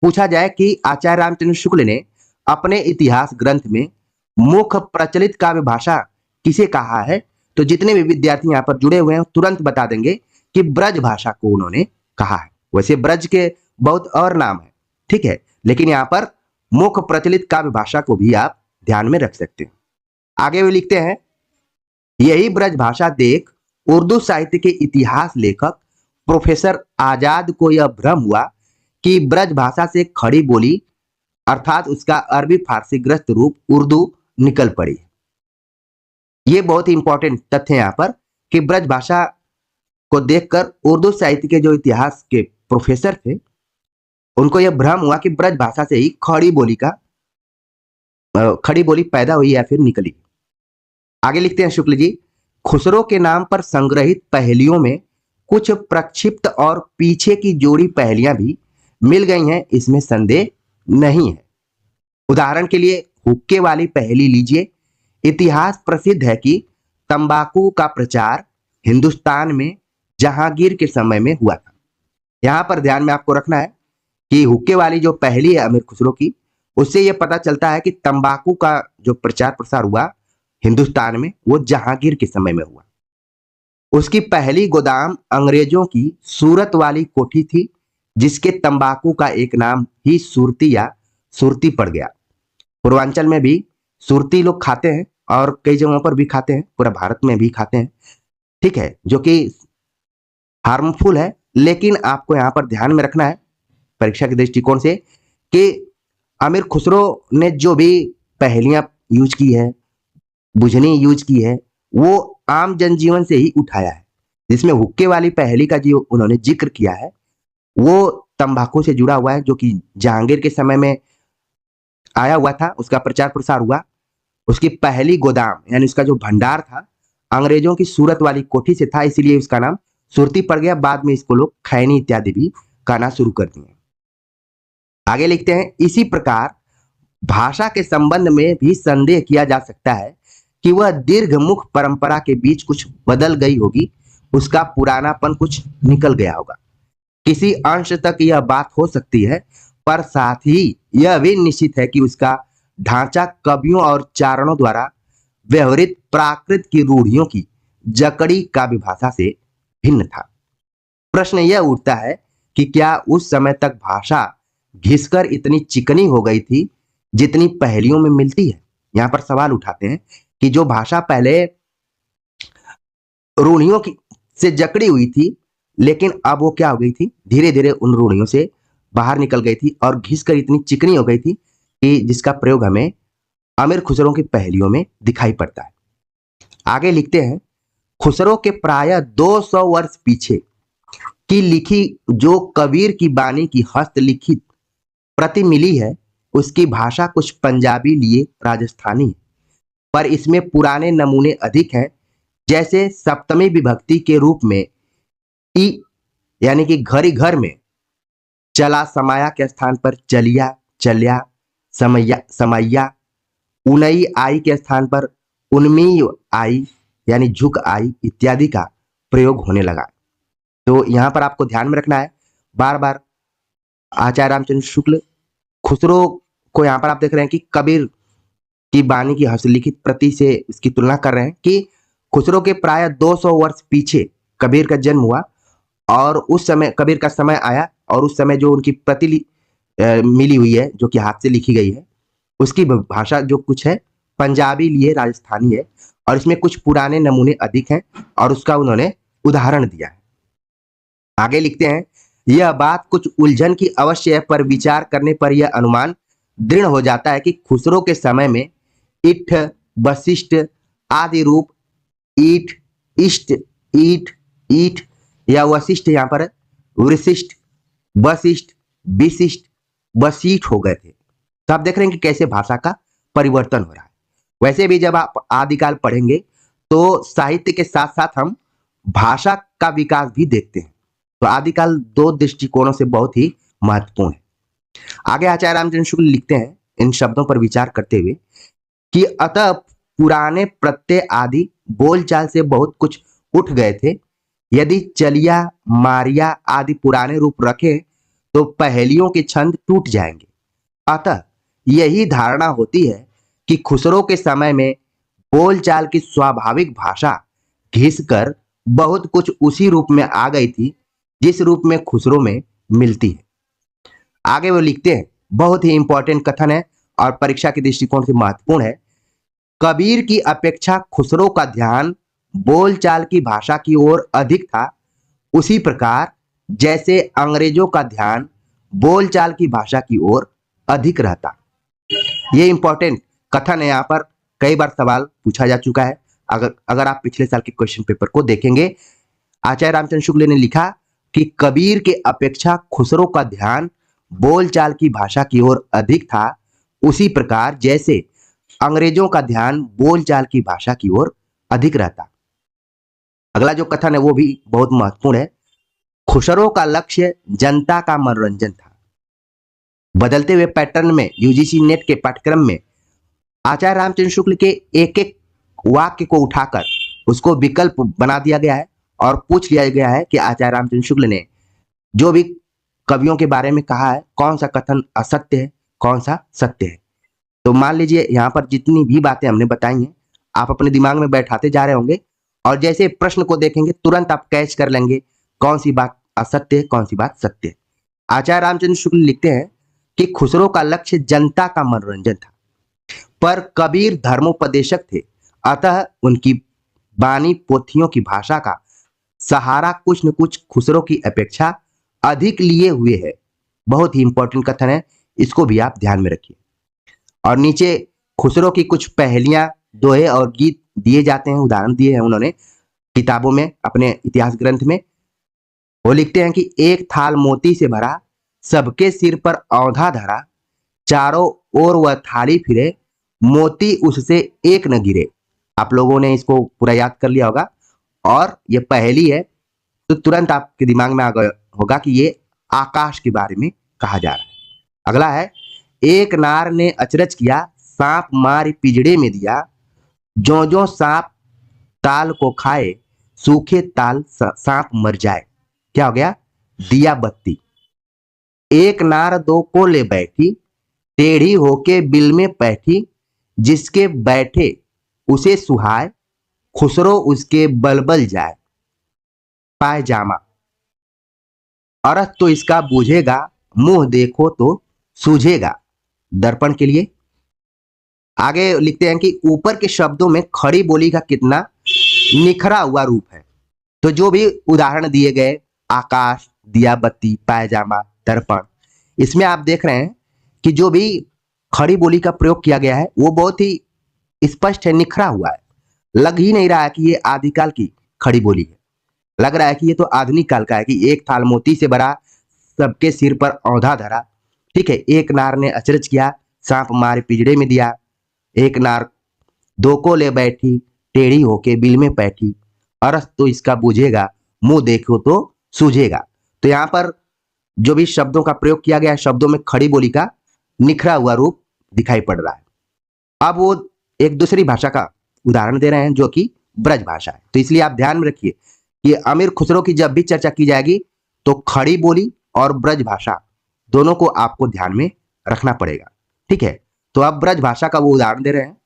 पूछा जाए कि आचार्य रामचंद्र शुक्ल ने अपने इतिहास ग्रंथ में मुख्य प्रचलित काव्य भाषा किसे कहा है, तो जितने भी विद्यार्थी यहाँ पर जुड़े हुए हैं तुरंत बता देंगे कि ब्रज भाषा को उन्होंने कहा है। वैसे ब्रज के बहुत और नाम है, ठीक है, लेकिन यहाँ पर मुख्य प्रचलित काव्य भाषा को भी आप ध्यान में रख सकते हैं। आगे वे लिखते हैं, यही ब्रज भाषा देख उर्दू साहित्य के इतिहास लेखक प्रोफेसर आजाद को यह भ्रम हुआ कि ब्रज भाषा से खड़ी बोली अर्थात उसका अरबी फारसी ग्रस्त रूप उर्दू निकल पड़ी। ये बहुत ही इंपॉर्टेंट तथ्य है यहाँ पर कि ब्रज भाषा को देखकर उर्दू साहित्य के जो इतिहास के प्रोफेसर थे उनको यह भ्रम हुआ कि ब्रज भाषा से ही खड़ी बोली पैदा हुई या फिर निकली। आगे लिखते हैं शुक्ल जी, खुसरो के नाम पर संग्रहित पहेलियों में कुछ प्रक्षिप्त और पीछे की जोड़ी पहेलियां भी मिल गई हैं, इसमें संदेह नहीं है। उदाहरण के लिए हुक्के वाली पहेली लीजिए। इतिहास प्रसिद्ध है कि तंबाकू का प्रचार हिंदुस्तान में जहांगीर के समय में हुआ था। यहां पर ध्यान में आपको रखना है कि हुक्के वाली जो पहेली है अमीर खुसरो की, उससे यह पता चलता है कि तंबाकू का जो प्रचार प्रसार हुआ हिंदुस्तान में वो जहांगीर के समय में हुआ। उसकी पहली गोदाम अंग्रेजों की सूरत वाली कोठी थी, जिसके तंबाकू का एक नाम ही सुरती या सुरती पड़ गया। पूर्वांचल में भी सुरती लोग खाते हैं और कई जगहों पर भी खाते हैं, पूरा भारत में भी खाते हैं, ठीक है, जो कि हार्मफुल है। लेकिन आपको यहाँ पर ध्यान में रखना है परीक्षा के दृष्टिकोण से कि अमीर खुसरो ने जो भी पहेलियां यूज की है, बुझनी यूज की है, वो आम जनजीवन से ही उठाया है। जिसमें हुक्के वाली पहेली का जो उन्होंने जिक्र किया है वो तंबाकू से जुड़ा हुआ है, जो कि जहांगीर के समय में आया हुआ था, उसका प्रचार प्रसार हुआ। उसकी पहली गोदाम यानी उसका जो भंडार था अंग्रेजों की सूरत वाली कोठी से था, इसलिए उसका नाम सुरती पड़ गया। बाद में इसको लोग खैनी इत्यादि भी कहना शुरू कर दिए। आगे लिखते हैं, इसी प्रकार भाषा के संबंध में भी संदेह किया जा सकता है कि वह दीर्घमुख परंपरा के बीच कुछ बदल गई होगी, उसका पुरानापन कुछ निकल गया होगा। किसी अंश तक यह बात हो सकती है, पर साथ ही यह भी निश्चित है कि उसका ढांचा कवियों और चारणों द्वारा व्यवहृत प्राकृत की रूढ़ियों की जकड़ी काव्य भाषा से भिन्न था। प्रश्न यह उठता है कि क्या उस समय तक भाषा घिसकर इतनी चिकनी हो गई थी जितनी पहेलियों में मिलती है। यहाँ पर सवाल उठाते हैं कि जो भाषा पहले रूढ़ियों की से जकड़ी हुई थी, लेकिन अब वो क्या हो गई थी, धीरे धीरे उन रूढ़ियों से बाहर निकल गई थी और घिसकर इतनी चिकनी हो गई थी कि जिसका प्रयोग हमें अमीर खुसरो की पहेलियों में दिखाई पड़ता है। आगे लिखते हैं, खुसरो के प्राय 200 वर्ष पीछे की लिखी जो कबीर की बानी की हस्तलिखित प्रति मिली है, उसकी भाषा कुछ पंजाबी लिए राजस्थानी है, पर इसमें पुराने नमूने अधिक हैं। जैसे सप्तमी विभक्ति के रूप में ई यानी कि घरी घर में चला समाया के स्थान पर चलिया चल्या, समैया समैया, उनई आई के स्थान पर उन्मी आई यानी झुक आई इत्यादि का प्रयोग होने लगा। तो यहाँ पर आपको ध्यान में रखना है, बार बार आचार्य रामचंद्र शुक्ल खुसरो को यहाँ पर आप देख रहे हैं कि कबीर की बानी की हस्तलिखित प्रति से इसकी तुलना कर रहे हैं कि खुसरो के प्राय 200 वर्ष पीछे कबीर का जन्म हुआ और उस समय कबीर का समय आया और उस समय जो उनकी प्रति मिली हुई है, जो कि हाथ से लिखी गई है, उसकी भाषा जो कुछ है पंजाबी लिए राजस्थानी है और इसमें कुछ पुराने नमूने अधिक हैं और उसका उन्होंने उदाहरण दिया है। आगे लिखते हैं, यह बात कुछ उलझन की अवश्य है, पर विचार करने पर यह अनुमान दृढ़ हो जाता है कि खुसरो के समय में इठ, वशिष्ठ आदि रूप ईठ, इष्ट, ईठ, ईठ या वशिष्ठ यहाँ पर वशिष्ठ, वशिष्ठ, विशिष्ट, वशीठ हो गए थे। तो आप देख रहे हैं कि कैसे भाषा का परिवर्तन हो रहा है। वैसे भी जब आप आदिकाल पढ़ेंगे तो साहित्य के साथ साथ हम भाषा का विकास भी देखते हैं। तो आदिकाल दो दृष्टिकोणों से बहुत ही महत्वपूर्ण है। आगे आचार्य रामचंद्र शुक्ल लिखते हैं इन शब्दों पर विचार करते हुए कि अतः पुराने प्रत्यय आदि बोलचाल से बहुत कुछ उठ गए थे। यदि चलिया, मारिया आदि पुराने रूप रखें तो पहेलियों के छंद टूट जाएंगे। अतः यही धारणा होती है कि खुसरो के समय में बोलचाल की स्वाभाविक भाषा घिसकर बहुत कुछ उसी रूप में आ गई थी जिस रूप में खुसरो में मिलती है। आगे वो लिखते हैं, बहुत ही इंपॉर्टेंट कथन है और परीक्षा के दृष्टिकोण से महत्वपूर्ण है। कबीर की अपेक्षा खुसरो का ध्यान बोलचाल की भाषा की ओर अधिक था, उसी प्रकार जैसे अंग्रेजों का ध्यान बोलचाल की भाषा की ओर अधिक रहता। ये इंपॉर्टेंट कथन है, यहाँ पर कई बार सवाल पूछा जा चुका है। अगर आप पिछले साल के क्वेश्चन पेपर को देखेंगे, आचार्य रामचंद्र शुक्ल ने लिखा कि कबीर के अपेक्षा खुसरो का ध्यान बोलचाल की भाषा की ओर अधिक था, उसी प्रकार जैसे अंग्रेजों का ध्यान बोलचाल की भाषा की ओर अधिक रहता। अगला जो कथन है वो भी बहुत महत्वपूर्ण है। खुसरो का लक्ष्य जनता का मनोरंजन था। बदलते हुए पैटर्न में यूजीसी नेट के पाठ्यक्रम में आचार्य रामचंद्र शुक्ल के एक एक वाक्य को उठाकर उसको विकल्प बना दिया गया है और पूछ लिया गया है कि आचार्य रामचंद्र शुक्ल ने जो भी कवियों के बारे में कहा है, कौन सा कथन असत्य है, कौन सा सत्य है। तो मान लीजिए यहाँ पर जितनी भी बातें हमने बताई हैं, आप अपने दिमाग में बैठाते जा रहे होंगे और जैसे प्रश्न को देखेंगे तुरंत आप कैच कर लेंगे कौन सी बात असत्य है, कौन सी बात सत्य है। आचार्य रामचंद्र शुक्ल लिखते हैं कि खुसरो का लक्ष्य जनता का मनोरंजन था, पर कबीर धर्मोपदेशक थे, अतः उनकी बानी पोथियों की भाषा का सहारा कुछ न कुछ खुसरो की अपेक्षा अधिक लिए हुए है। बहुत ही इंपॉर्टेंट कथन है, इसको भी आप ध्यान में रखिए। और नीचे खुसरो की कुछ पहेलियां, दोहे और गीत दिए जाते हैं, उदाहरण दिए हैं उन्होंने किताबों में, अपने इतिहास ग्रंथ में। वो लिखते हैं कि एक थाल मोती से भरा, सबके सिर पर औंधा धरा, चारों ओर वह थाली फिरे, मोती उससे एक न गिरे। आप लोगों ने इसको पूरा याद कर लिया होगा और ये पहेली है तो तुरंत आपके दिमाग में आ गया होगा कि ये आकाश के बारे में कहा जा रहा है। अगला है, एक नार ने अचरज किया, सांप मार पिजड़े में दिया, जो जो सांप ताल को खाए, सूखे ताल सांप मर जाए। क्या हो गया? दिया बत्ती। एक नार दो को ले बैठी, टेढ़ी होके बिल में बैठी, जिसके बैठे उसे सुहाए, खुसरो उसके बलबल जाए। पायजामा। अरथ तो इसका बूझेगा, मुंह देखो तो सूझेगा। दर्पण के लिए। आगे लिखते हैं कि ऊपर के शब्दों में खड़ी बोली का कितना निखरा हुआ रूप है। तो जो भी उदाहरण दिए गए, आकाश, दिया बत्ती, पायजामा, दर्पण, इसमें आप देख रहे हैं कि जो भी खड़ी बोली का प्रयोग किया गया है वो बहुत ही स्पष्ट है, निखरा हुआ है। लग ही नहीं रहा है कि ये आदिकाल की खड़ी बोली है, लग रहा है कि ये तो आधुनिक काल का है कि एक थाल मोती से भरा, सबके सिर पर औंधा धरा। ठीक है, एक नार ने अचरज किया, सांप मार पिजड़े में दिया, एक नार दो को ले बैठी, टेढ़ी होके बिल में बैठी, अरस तो इसका बूझेगा, मुंह देखो तो सूझेगा। तो यहाँ पर जो भी शब्दों का प्रयोग किया गया है, शब्दों में खड़ी बोली का निखरा हुआ रूप दिखाई पड़ रहा है। अब वो एक दूसरी भाषा का उदाहरण दे रहे हैं जो कि ब्रज भाषा है। तो इसलिए आप ध्यान में रखिए कि अमीर खुसरो की जब भी चर्चा की जाएगी तो खड़ी बोली और ब्रज भाषा दोनों को आपको ध्यान में रखना पड़ेगा। ठीक है, तो अब ब्रज भाषा का वो उदाहरण दे रहे हैं।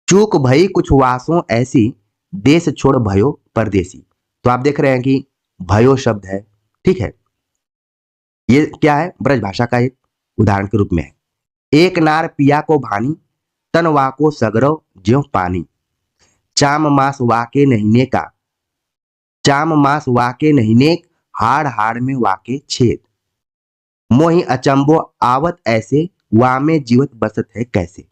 चूक भई कुछ वासों ऐसी, देश छोड़ भयो परदेसी। तो आप देख रहे हैं कि भयो शब्द है। ठीक है, ये क्या है? ब्रज भाषा का एक उदाहरण के रूप में है। एक नार पिया को भानी, तन वाको सगरो ज्यों पानी, चाम मास वाके नहीने का, चाम मास वाके नहीने, हाड़ हाड़ में वाके छेद, मोहि अचंबो आवत ऐसे, वामे जीवत बसत है कैसे।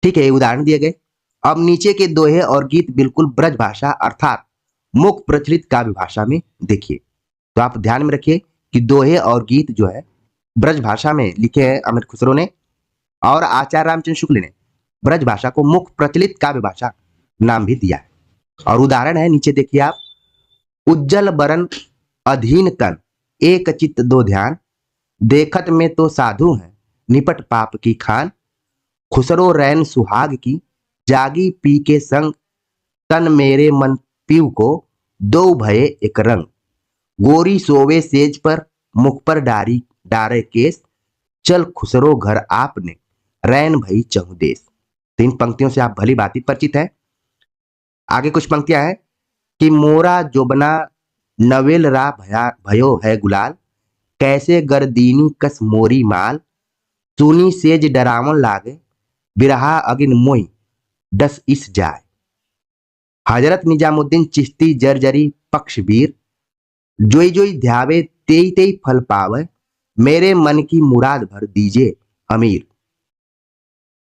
ठीक है, ये उदाहरण दिए गए। अब नीचे के दोहे और गीत बिल्कुल ब्रज भाषा अर्थात मुख प्रचलित काव्य भाषा में देखिए। तो आप ध्यान में रखिए कि दोहे और गीत जो है ब्रज भाषा में लिखे हैं अमीर खुसरो ने, और आचार्य रामचंद्र शुक्ल ने ब्रज भाषा को मुख प्रचलित काव्य भाषा नाम भी दिया है। और उदाहरण है, नीचे देखिए आप। उज्जल बरन अधीन तन, एक चित्त दो ध्यान, देखत में तो साधु हैं, निपट पाप की खान, खुसरो रैन सुहाग की, जागी पी के संग, तन मेरे मन पीव को, दो भये एक रंग, गोरी सोवे सेज पर, मुख पर डारी डारे केस, चल खुसरो घर आपने, रैन भई चहु देश। तो इन पंक्तियों से आप भली भांति परिचित हैं। आगे कुछ पंक्तियां हैं कि मोरा जोबना नवेल रा भयो है गुलाल, कैसे गर्दीनी कस मोरी माल, सुनी सेज डरावन लागे, बिरहा अगिन मोई डस इस जाए। हजरत निजामुद्दीन चिश्ती जर्जरी पक्षवीर, जोई जोई ध्यावे तेई तेई फल पावे, मेरे मन की मुराद भर दीजिए अमीर।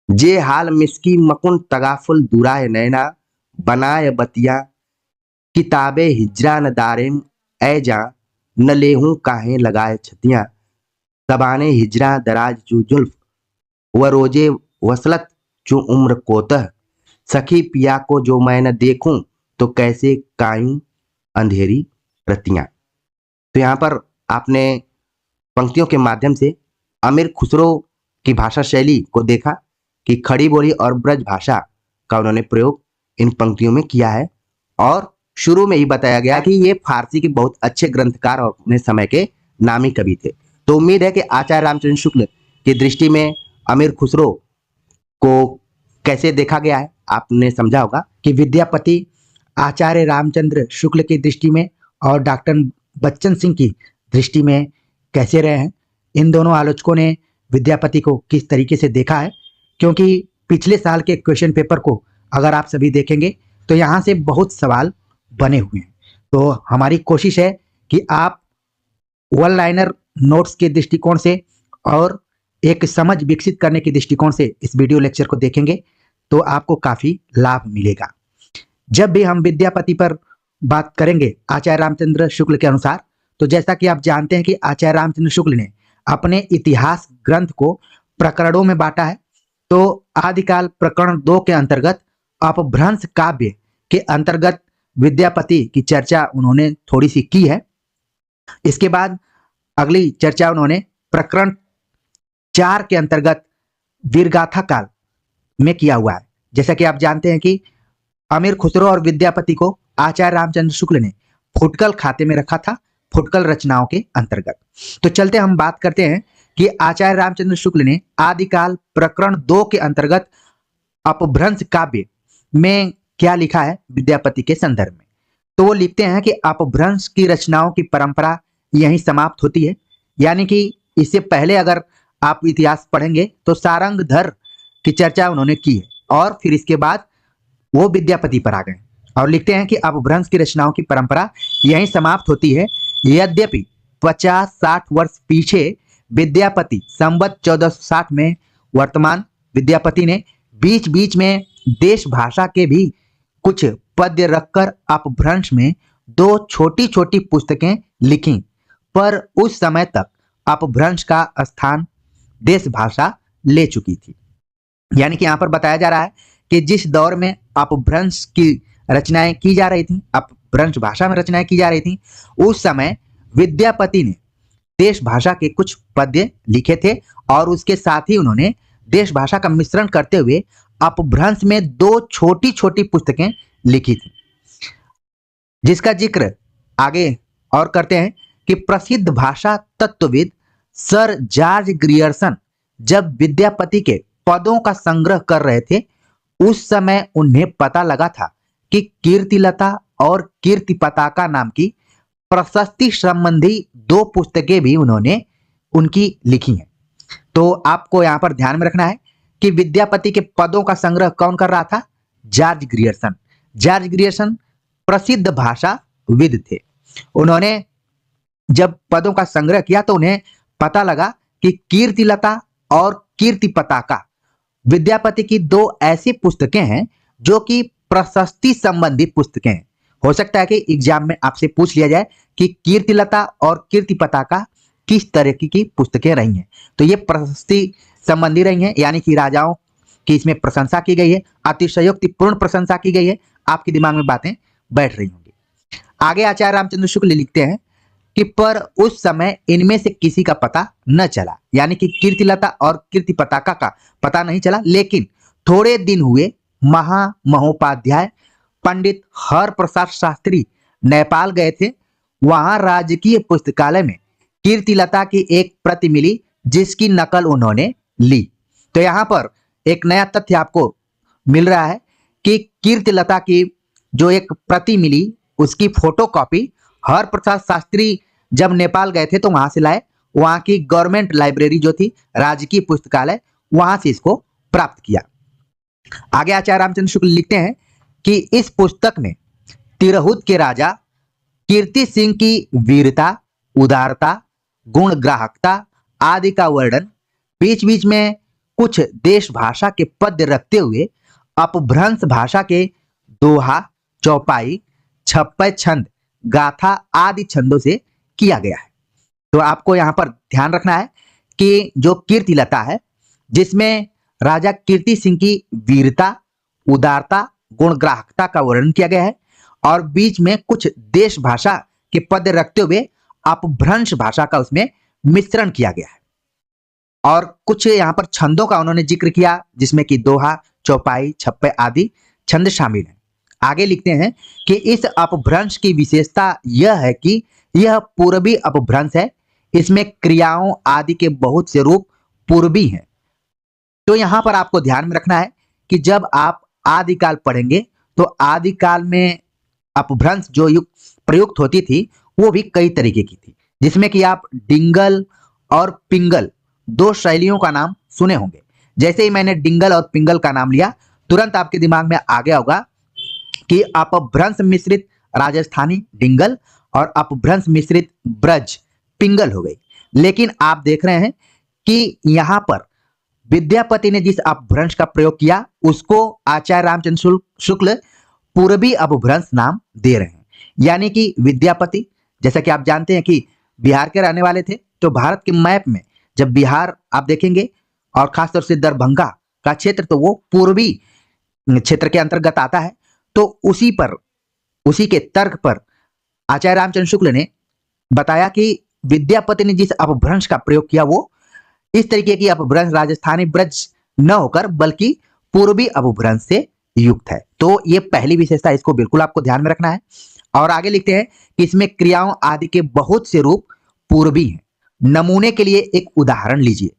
जे हाल मिसकी मकुन तगाफुल दुराए नैना, बनाए बतिया किताबे हिजरा न दारेम, ऐ जा न लेहूं काहे लगाए छतियां, तबाने हिजरा दराज चू जुल्फ, व रोजे वसलत चू उम्र कोतह, सखी पिया को जो मैं न देखूं तो कैसे कायूं अंधेरी रतियां। तो यहाँ पर आपने पंक्तियों के माध्यम से अमीर खुसरो की भाषा शैली को देखा कि खड़ी बोली और ब्रज भाषा का उन्होंने प्रयोग इन पंक्तियों में किया है। और शुरू में ही बताया गया कि ये फारसी के बहुत अच्छे ग्रंथकार और अपने समय के नामी कवि थे। तो उम्मीद है कि आचार्य रामचंद्र शुक्ल की दृष्टि में अमीर खुसरो को कैसे देखा गया है आपने समझा होगा कि विद्यापति आचार्य रामचंद्र शुक्ल की दृष्टि में और डॉक्टर बच्चन सिंह की दृष्टि में कैसे रहे हैं। इन दोनों आलोचकों ने विद्यापति को किस तरीके से देखा है, क्योंकि पिछले साल के क्वेश्चन पेपर को अगर आप सभी देखेंगे तो यहाँ से बहुत सवाल बने हुए हैं। तो हमारी कोशिश है कि आप वन लाइनर नोट्स के दृष्टिकोण से और एक समझ विकसित करने के दृष्टिकोण से इस वीडियो लेक्चर को देखेंगे तो आपको काफी लाभ मिलेगा। जब भी हम विद्यापति पर बात करेंगे आचार्य रामचंद्र शुक्ल के अनुसार, तो जैसा कि आप जानते हैं कि आचार्य रामचंद्र शुक्ल ने अपने इतिहास ग्रंथ को प्रकरणों में बांटा है। तो आदिकाल प्रकरण 2 के अंतर्गत अपभ्रंश काव्य के अंतर्गत विद्यापति की चर्चा उन्होंने थोड़ी सी की है। इसके बाद अगली चर्चा उन्होंने प्रकरण 4 के अंतर्गत वीरगाथा काल में किया हुआ है। जैसा कि आप जानते हैं कि अमीर खुसरो और विद्यापति को आचार्य रामचंद्र शुक्ल ने फुटकल खाते में रखा था, फुटकल रचनाओं के अंतर्गत। तो चलते हम बात करते हैं कि आचार्य रामचंद्र शुक्ल ने आदिकाल प्रकरण 2 के अंतर्गत अपभ्रंश काव्य में क्या लिखा है विद्यापति के संदर्भ में। तो वो लिखते हैं कि अपभ्रंश की रचनाओं की परंपरा यहीं समाप्त होती है। यानी कि इससे पहले अगर आप इतिहास पढ़ेंगे तो सारंगधर की चर्चा उन्होंने की है और फिर इसके बाद वो विद्यापति पर आ गए और लिखते हैं कि अपभ्रंश की रचनाओं की परंपरा यहीं समाप्त होती है। यद्यपि 50-60 वर्ष पीछे विद्यापति संवत 1460 में वर्तमान विद्यापति ने बीच बीच में देश भाषा के भी कुछ पद्य रखकर अपभ्रंश में 2 छोटी छोटी पुस्तकें लिखी, पर उस समय तक अपभ्रंश का स्थान देश भाषा ले चुकी थी। यानी कि यहाँ पर बताया जा रहा है कि जिस दौर में अपभ्रंश की रचनाएं की जा रही थी, अपभ्रंश भाषा में रचनाएं की जा रही थी, उस समय विद्यापति ने देश भाषा के कुछ पद्य लिखे थे और उसके साथ ही उन्होंने देश भाषा का मिश्रण करते हुए अपभ्रंश में 2 छोटी छोटी पुस्तकें लिखी थी, जिसका जिक्र आगे और करते हैं कि प्रसिद्ध भाषा तत्वविद सर जॉर्ज ग्रियर्सन जब विद्यापति के पदों का संग्रह कर रहे थे, उस समय उन्हें पता लगा था कि कीर्तिलता और कीर्ति पताका नाम की प्रशस्ति संबंधी 2 पुस्तकें भी उन्होंने उनकी लिखी हैं। तो आपको यहाँ पर ध्यान में रखना है कि विद्यापति के पदों का संग्रह कौन कर रहा था? George Grierson. जॉर्ज ग्रियर्सन प्रसिद्ध भाषाविद थे। उन्होंने जब पदों का संग्रह किया तो उन्हें पता लगा कि कीर्तिलता और कीर्ति पताका विद्यापति की 2 ऐसी पुस्तकें हैं जो कि प्रशस्ति संबंधी पुस्तकें हैं। हो सकता है कि एग्जाम में आपसे पूछ लिया जाए कि कीर्तिलता और कीर्ति पताका किस तरह की पुस्तकें रही हैं। तो ये प्रशस्ति संबंधी रही हैं, यानी कि राजाओं की इसमें प्रशंसा की गई है, अतिशयोक्तिपूर्ण प्रशंसा की गई है। आपके दिमाग में बातें बैठ रही होंगी। आगे आचार्य रामचंद्र शुक्ल लिखते हैं कि पर उस समय इनमें से किसी का पता न चला, यानी कि कीर्तिलता और कीर्ति पताका का पता नहीं चला। लेकिन थोड़े दिन हुए महामहोपाध्याय पंडित हर प्रसाद शास्त्री नेपाल गए थे। वहां राजकीय पुस्तकालय में कीर्तिलता की एक प्रति मिली, जिसकी नकल उन्होंने ली। तो यहाँ पर एक नया तथ्य आपको मिल रहा है कि कीर्तिलता की जो एक प्रति मिली, उसकी फोटोकॉपी हर प्रसाद शास्त्री जब नेपाल गए थे तो वहां से लाए। वहां की गवर्नमेंट लाइब्रेरी जो थी, राजकीय पुस्तकालय, वहां से इसको प्राप्त किया। आगे आचार्य रामचंद्र शुक्ल लिखते हैं कि इस पुस्तक में तिरहुत के राजा कीर्ति सिंह की वीरता, उदारता, गुण ग्राहकता आदि का वर्णन बीच बीच में कुछ देश भाषा के पद्य रखते हुए अपभ्रंश भाषा के दोहा, चौपाई, छप्पय छंद, गाथा आदि छंदों से किया गया है। तो आपको यहाँ पर ध्यान रखना है कि जो कीर्तिलता है, जिसमें राजा कीर्ति सिंह की वीरता, उदारता, गुणग्राहकता का वर्णन किया गया है और बीच में कुछ देश भाषा के पद रखते हुए अपभ्रंश भाषा का उसमें मिश्रण किया गया है और कुछ यहाँ पर छंदों का उन्होंने जिक्र किया, जिसमें कि दोहा, चौपाई, छप्पे आदि छंद शामिल हैं। आगे लिखते हैं कि इस अपभ्रंश की विशेषता यह है कि यह पूर्वी अपभ्रंश है, इसमें क्रियाओं आदि के बहुत से रूप पूर्वी हैं। तो यहाँ पर आपको ध्यान में रखना है कि जब आप आदिकाल पढ़ेंगे तो आदिकाल में अपभ्रंश जो प्रयुक्त होती थी वो भी कई तरीके की थी, जिसमें कि आप डिंगल और पिंगल दो शैलियों का नाम सुने होंगे। जैसे ही मैंने डिंगल और पिंगल का नाम लिया, तुरंत आपके दिमाग में आ गया होगा कि अपभ्रंश मिश्रित राजस्थानी डिंगल और अपभ्रंश मिश्रित ब्रज पिंगल हो गई। लेकिन आप देख रहे हैं कि यहाँ पर विद्यापति ने जिस अपभ्रंश का प्रयोग किया उसको आचार्य रामचंद्र शुक्ल पूर्वी अपभ्रंश नाम दे रहे हैं। यानी कि विद्यापति, जैसा कि आप जानते हैं कि बिहार के रहने वाले थे, तो भारत के मैप में जब बिहार आप देखेंगे और खासतौर से दरभंगा का क्षेत्र, तो वो पूर्वी क्षेत्र के अंतर्गत आता है। तो उसी के तर्क पर आचार्य रामचंद्र शुक्ल ने बताया कि विद्यापति ने जिस अपभ्रंश का प्रयोग किया वो इस तरीके की अपभ्रंश राजस्थानी ब्रज न होकर बल्कि पूर्वी अपभ्रंश से युक्त है। तो ये पहली विशेषता, इसको बिल्कुल आपको ध्यान में रखना है। और आगे लिखते हैं कि इसमें क्रियाओं आदि के बहुत से रूप पूर्वी हैं। नमूने के लिए एक उदाहरण लीजिए।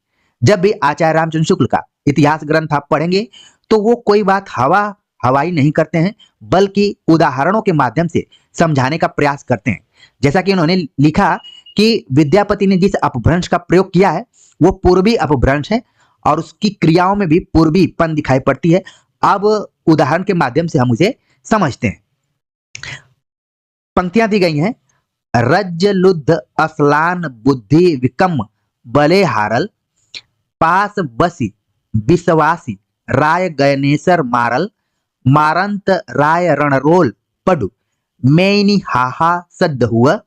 जब भी आचार्य रामचंद्र शुक्ल का इतिहास ग्रंथ आप पढ़ेंगे तो वो कोई बात हवाई नहीं करते हैं, बल्कि उदाहरणों के माध्यम से समझाने का प्रयास करते हैं। जैसा कि उन्होंने लिखा कि विद्यापति ने जिस अपभ्रंश का प्रयोग किया है वो पूर्वी अपभ्रंश है और उसकी क्रियाओं में भी पूर्वीपन दिखाई पड़ती है। अब उदाहरण के माध्यम से हम उसे समझते हैं। पंक्तियां दी गई हैं। रज्ज लुद्ध असलान बुद्धि विकम बले हारल, पास बसी विश्वासी राय गयनेसर मारल, मारंत राय रणरोल पडु मैनी हाहा सद्द हुआ,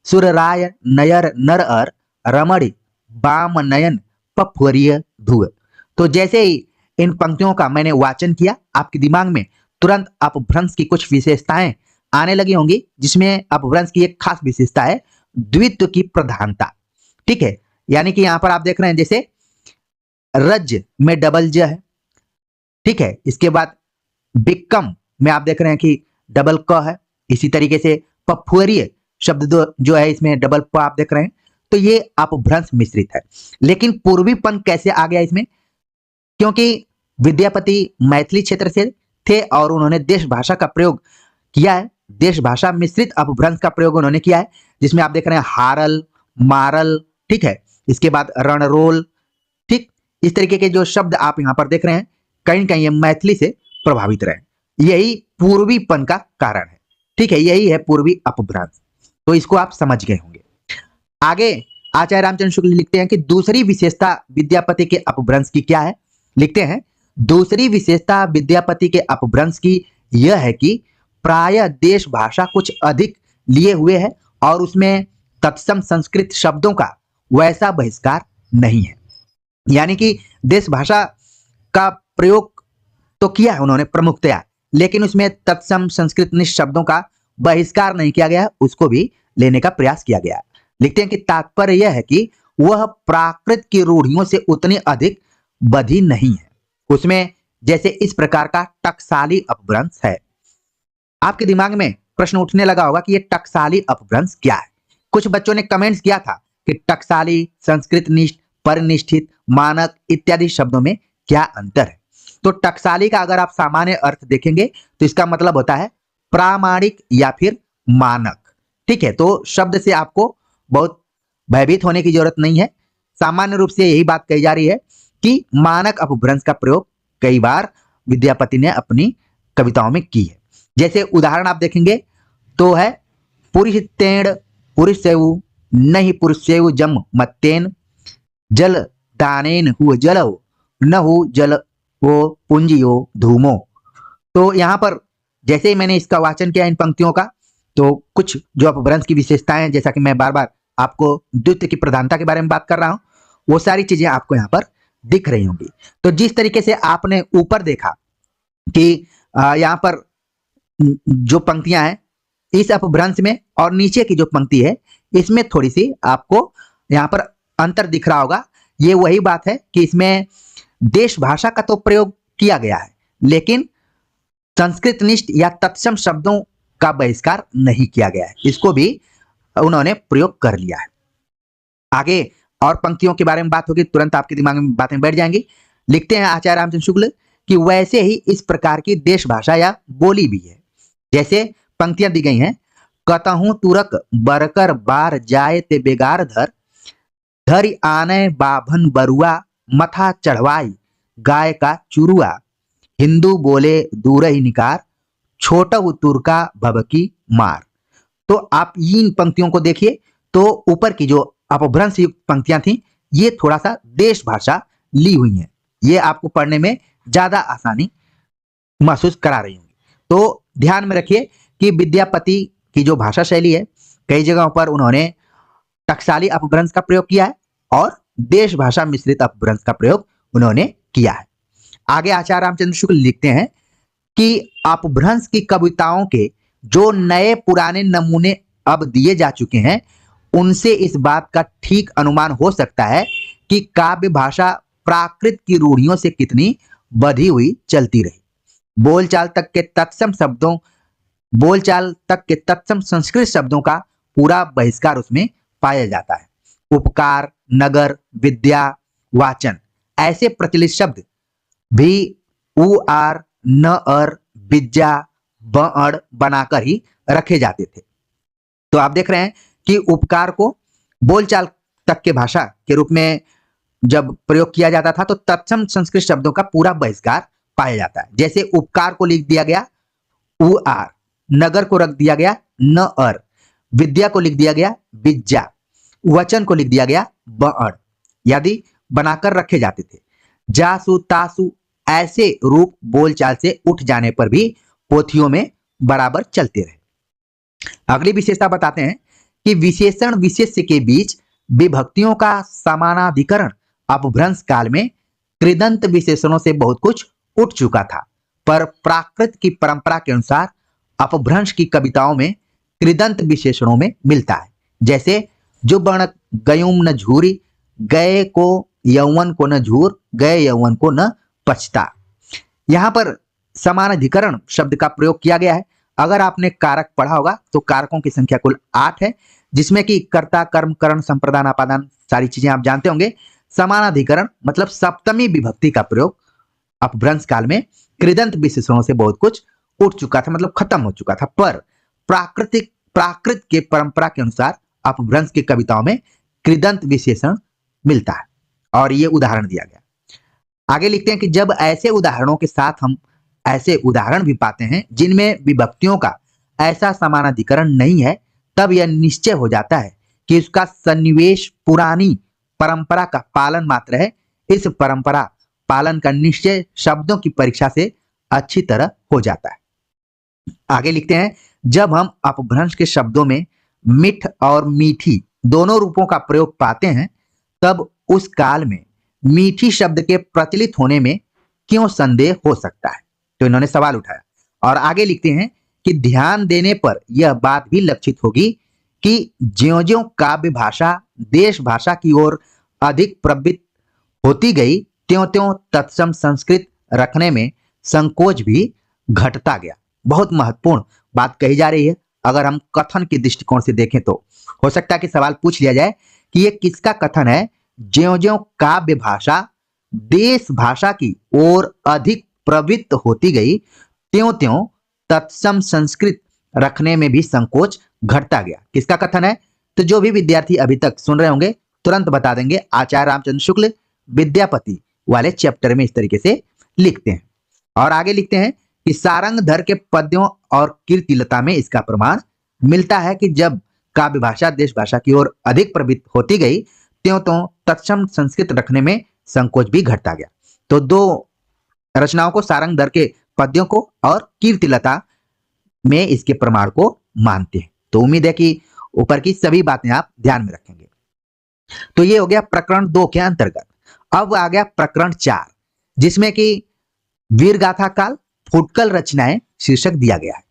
सुर राय नयर नर अर रमणि बाम नयन पफवरिय धुआ। तो जैसे ही इन पंक्तियों का मैंने वाचन किया, आपके दिमाग में तुरंत अपभ्रंश की कुछ विशेषताएं आने लगी होंगी, जिसमें अपभ्रंश की एक खास विशेषता है द्वित्व की प्रधानता। ठीक है, यानी कि यहां पर आप देख रहे हैं जैसे रज में डबल ज है, ठीक है। इसके बाद बिक्कम में आप देख रहे हैं कि डबल क है। इसी तरीके से पफुअरिय शब्द जो है इसमें डबल प आप देख रहे हैं। तो ये अपभ्रंश मिश्रित है। लेकिन पूर्वीपन कैसे आ गया इसमें? क्योंकि विद्यापति मैथिली क्षेत्र से थे और उन्होंने देश भाषा का प्रयोग किया है। देश भाषा मिश्रित अपभ्रंश का प्रयोग उन्होंने किया है, जिसमें आप देख रहे हैं हारल, मारल, ठीक है। इसके बाद रणरोल, ठीक। इस तरीके के जो शब्द आप यहाँ पर देख रहे हैं, कहीं कहीं ये मैथिली से प्रभावित रहे। यही पूर्वीपन का कारण है, ठीक है। यही है पूर्वी अपभ्रंश। तो इसको आप समझ गए होंगे। आगे आचार्य रामचंद्र शुक्ल लिखते हैं कि दूसरी विशेषता विद्यापति के अपभ्रंश की क्या है। लिखते हैं, दूसरी विशेषता विद्यापति के अपभ्रंश की यह है कि प्राय देश भाषा कुछ अधिक लिए हुए है और उसमें तत्सम संस्कृत शब्दों का वैसा बहिष्कार नहीं है। यानी कि देश भाषा का प्रयोग तो किया है उन्होंने प्रमुखतया, लेकिन उसमें तत्सम संस्कृत निष्ठ शब्दों का बहिष्कार नहीं किया गया, उसको भी लेने का प्रयास किया गया। लिखते हैं कि तात्पर्य यह है कि वह प्राकृत की रूढ़ियों से उतनी अधिक बधी नहीं है। उसमें जैसे इस प्रकार का टकसाली अपभ्रंश है। आपके दिमाग में प्रश्न उठने लगा होगा कि यह टकसाली अपभ्रंश क्या है। कुछ बच्चों ने कमेंट्स किया था कि टकसाली, संस्कृत निष्ठ, परिनिष्ठित, मानक इत्यादि शब्दों में क्या अंतर है। तो टकसाली का अगर आप सामान्य अर्थ देखेंगे तो इसका मतलब होता है प्रामाणिक या फिर मानक, ठीक है। तो शब्द से आपको बहुत भयभीत होने की जरूरत नहीं है। सामान्य रूप से यही बात कही जा रही है कि मानक अपभ्रंश का प्रयोग कई बार विद्यापति ने अपनी कविताओं में की है। जैसे उदाहरण आप देखेंगे तो है पुरुष तेण पुरुष सेवु नहीं पुरुष सेवु जम मत्तेन, जल दानेन हुआ जलो न हो जल वो पुंजियो धूमो। तो यहाँ पर जैसे ही मैंने इसका वाचन किया इन पंक्तियों का, तो कुछ जो अपभ्रंश की विशेषताएं हैं, जैसा कि मैं बार बार आपको द्वित्व की प्रधानता के बारे में बात कर रहा हूं, वो सारी चीजें आपको यहाँ पर दिख रही होंगी। तो जिस तरीके से आपने ऊपर देखा कि यहाँ पर जो पंक्तियां हैं इस अपभ्रंश में और नीचे की जो पंक्ति है इसमें थोड़ी सी आपको यहाँ पर अंतर दिख रहा होगा। ये वही बात है कि इसमें देश भाषा का तो प्रयोग किया गया है, लेकिन संस्कृतनिष्ठ या तत्सम शब्दों का बहिष्कार नहीं किया गया है, इसको भी उन्होंने प्रयोग कर लिया है। आगे और पंक्तियों के बारे में बात होगी, तुरंत आपके दिमाग में बातें बैठ जाएंगी। लिखते हैं आचार्य रामचंद्र शुक्ल कि वैसे ही इस प्रकार की देश भाषा या बोली भी है। जैसे पंक्तियां दी गई हैं, कतहूं तुरक बरकर बार जाए ते बेगार धर, धरि आने बाभन बरुआ मथा चढ़वाई गाय का चुरुआ, हिंदू बोले दूर ही निकार छोटहु तुर्का भबकी मार। तो आप इन पंक्तियों को देखिए, तो ऊपर की जो अपभ्रंश युक्त पंक्तियां थी ये थोड़ा सा देश भाषा ली हुई हैं, ये आपको पढ़ने में ज्यादा आसानी महसूस करा रही होंगी। तो ध्यान में रखिए कि विद्यापति की जो भाषा शैली है, कई जगहों पर उन्होंने टकसाली अपभ्रंश का प्रयोग किया है और देश भाषा मिश्रित अपभ्रंश का प्रयोग उन्होंने किया है। आगे आचार्य रामचंद्र शुक्ल लिखते हैं कि अपभ्रंश की कविताओं के जो नए पुराने नमूने अब दिए जा चुके हैं, उनसे इस बात का ठीक अनुमान हो सकता है कि काव्य भाषा प्राकृत की रूढ़ियों से कितनी बधी हुई चलती रही। बोलचाल तक के तत्सम संस्कृत शब्दों का पूरा बहिष्कार उसमें पाया जाता है। उपकार, नगर, विद्या, वाचन ऐसे प्रचलित शब्द भी उ आर न अर बिज्जा ब अड़ बनाकर ही रखे जाते थे। तो आप देख रहे हैं कि उपकार को बोलचाल तक के भाषा के रूप में जब प्रयोग किया जाता था तो तत्सम संस्कृत शब्दों का पूरा बहिष्कार पाया जाता है। जैसे उपकार को लिख दिया गया उ आर, नगर को रख दिया गया न अर, विद्या को लिख दिया गया बिज्जा, वचन को लिख दिया गया ब अड़, यदि बनाकर रखे जाते थे। जासु तासु ऐसे रूप बोलचाल से उठ जाने पर भी पोथियों में बराबर चलते रहे। अगली विशेषता बताते हैं कि विशेषण विशेष्य के बीच विभक्तियों का समानाधिकरण अपभ्रंश काल में कृदंत विशेषणों से बहुत कुछ उठ चुका था, पर प्राकृत की परंपरा के अनुसार अपभ्रंश की कविताओं में कृदंत विशेषणों में मिलता है। जैसे जो बण गयुम न झूरी, गए को यौवन को न झूर, गए यौवन को न पछता। यहां पर समानाधिकरण शब्द का प्रयोग किया गया है। अगर आपने कारक पढ़ा होगा तो कारकों की संख्या कुल 8 है, जिसमें कि कर्ता, कर्म, करण, संप्रदान, अपादान सारी चीजें आप जानते होंगे। समानाधिकरण मतलब सप्तमी विभक्ति का प्रयोग अपभ्रंश काल में कृदंत विशेषणों से बहुत कुछ उठ चुका था, मतलब खत्म हो चुका था, पर प्राकृत के परंपरा के अनुसार अपभ्रंश की कविताओं में कृदंत विशेषण मिलता है और ये उदाहरण दिया गया। आगे लिखते हैं कि जब ऐसे उदाहरणों के साथ हम ऐसे उदाहरण भी पाते हैं जिनमें विभक्तियों का ऐसा समानाधिकरण नहीं है, तब यह निश्चय हो जाता है कि उसका सन्निवेश पुरानी परंपरा का पालन मात्र है। इस परंपरा पालन का निश्चय शब्दों की परीक्षा से अच्छी तरह हो जाता है। आगे लिखते हैं, जब हम अपभ्रंश के शब्दों में मिठ और मीठी दोनों रूपों का प्रयोग पाते हैं, तब उस काल में मीठी शब्द के प्रचलित होने में क्यों संदेह हो सकता है। तो इन्होंने सवाल उठाया और आगे लिखते हैं कि ध्यान देने पर यह बात भी लक्षित होगी कि ज्यों-ज्यों काव्य भाषा देश भाषा की ओर अधिक प्रवृत्त होती गई, त्यों-त्यों तत्सम संस्कृत रखने में संकोच भी घटता गया। बहुत महत्वपूर्ण बात कही जा रही है। अगर हम कथन के दृष्टिकोण से देखें तो हो सकता है कि सवाल पूछ लिया जाए कि यह किसका कथन है। ज्यों-ज्यों काव्य भाषा देश भाषा की ओर अधिक प्रवृत्त होती गई, त्यों-त्यों तत्सम संस्कृत रखने में भी संकोच घटता गया। किसका कथन है? तो जो भी विद्यार्थी अभी तक सुन रहे होंगे तुरंत बता देंगे। आचार्य रामचंद्र शुक्ल विद्यापति वाले चैप्टर में इस तरीके से लिखते हैं। और आगे लिखते हैं कि सारंगधर के पद्यों और कीर्तिलता में इसका प्रमाण मिलता है कि जब काव्य भाषा देश भाषा की ओर अधिक प्रवृत्त होती गई, त्यों-त्यों तत्सम संस्कृत रखने में संकोच भी घटता गया। तो दो रचनाओं को सारंग दर के पद्यों को और कीर्तिलता में इसके प्रमाण को मानते हैं। तो उम्मीद है कि ऊपर की सभी बातें आप ध्यान में रखेंगे। तो ये हो गया प्रकरण 2 के अंतर्गत। अब आ गया प्रकरण 4, जिसमें कि वीर गाथा काल फुटकल रचनाएं शीर्षक दिया गया है।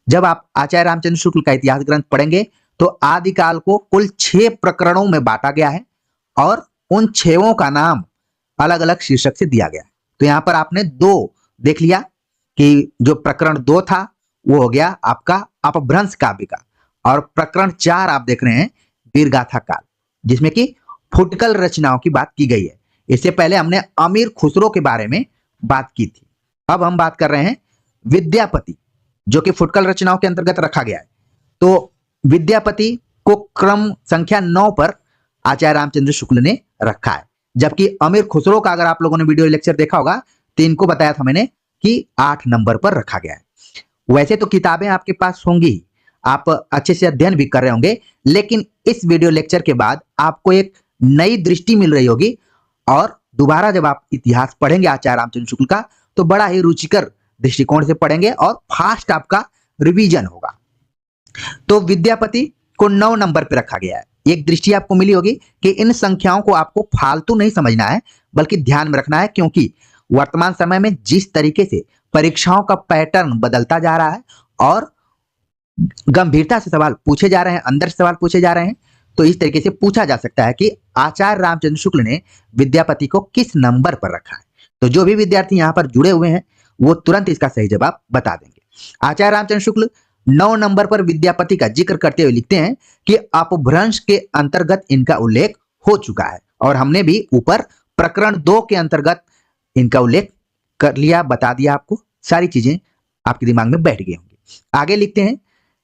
जब आप आचार्य रामचंद्र शुक्ल का इतिहास ग्रंथ पढ़ेंगे तो आदिकाल को कुल 6 प्रकरणों में बांटा गया है और उन 6 का नाम अलग अलग शीर्षक से दिया गया है। तो यहां पर आपने 2 देख लिया कि जो प्रकरण 2 था वो हो गया आपका अपभ्रंश काव्य का, और प्रकरण 4 आप देख रहे हैं वीर गाथा काल, जिसमें कि फुटकल रचनाओं की बात की गई है। इससे पहले हमने अमीर खुसरो के बारे में बात की थी। अब हम बात कर रहे हैं विद्यापति, जो कि फुटकल रचनाओं के अंतर्गत रखा गया है। तो विद्यापति को क्रम संख्या 9 पर आचार्य रामचंद्र शुक्ल ने रखा है, जबकि अमीर खुसरो का अगर आप लोगों ने वीडियो लेक्चर देखा होगा तो इनको बताया था मैंने कि 8 नंबर पर रखा गया है। वैसे तो किताबें आपके पास होंगी, आप अच्छे से अध्ययन भी कर रहे होंगे, लेकिन इस वीडियो लेक्चर के बाद आपको एक नई दृष्टि मिल रही होगी और दोबारा जब आप इतिहास पढ़ेंगे आचार्य रामचंद्र शुक्ल का तो बड़ा ही रुचिकर दृष्टिकोण से पढ़ेंगे और फास्ट आपका रिवीजन होगा। तो विद्यापति को 9 नंबर पर रखा गया है। एक दृष्टि आपको मिली होगी कि इन संख्याओं को आपको फालतू नहीं समझना है, बल्कि ध्यान में रखना है, क्योंकि वर्तमान समय में जिस तरीके से परीक्षाओं का पैटर्न बदलता जा रहा है और गंभीरता से सवाल पूछे जा रहे हैं, अंदर से सवाल पूछे जा रहे हैं, तो इस तरीके से पूछा जा सकता है कि आचार्य रामचंद्र शुक्ल ने विद्यापति को किस नंबर पर रखा है। तो जो भी विद्यार्थी यहाँ पर जुड़े हुए हैं वो तुरंत इसका सही जवाब बता देंगे। आचार्य रामचंद्र शुक्ल 9 नंबर पर विद्यापति का जिक्र करते हुए लिखते हैं कि अपभ्रंश के अंतर्गत इनका उल्लेख हो चुका है, और हमने भी ऊपर प्रकरण 2 के अंतर्गत इनका उल्लेख कर लिया, बता दिया आपको, सारी चीजें आपके दिमाग में बैठ गई होंगी। आगे लिखते हैं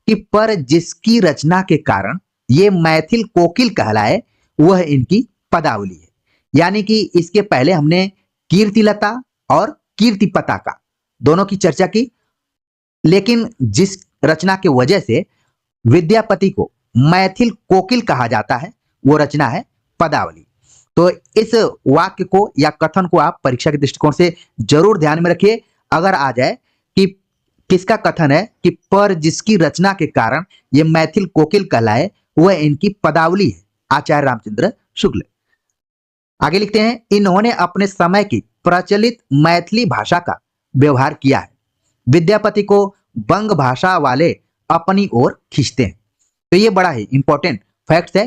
कि पर जिसकी रचना के कारण ये मैथिल कोकिल कहलाए वह इनकी पदावली है। यानी कि इसके पहले हमने कीर्तिलता और कीर्तिपता का दोनों की चर्चा की, लेकिन जिस रचना के वजह से विद्यापति को मैथिल कोकिल कहा जाता है वो रचना है पदावली। तो इस वाक्य को या कथन को आप परीक्षा के दृष्टिकोण से जरूर ध्यान में रखिए। अगर आ जाए कि किसका कथन है कि पर जिसकी रचना के कारण ये मैथिल कोकिल कहलाए वह इनकी पदावली है, आचार्य रामचंद्र शुक्ल। आगे लिखते हैं, इन्होंने अपने समय की प्रचलित मैथिली भाषा का व्यवहार किया है। विद्यापति को बंग भाषा वाले अपनी ओर खींचते हैं। तो ये बड़ा ही इंपॉर्टेंट फैक्ट है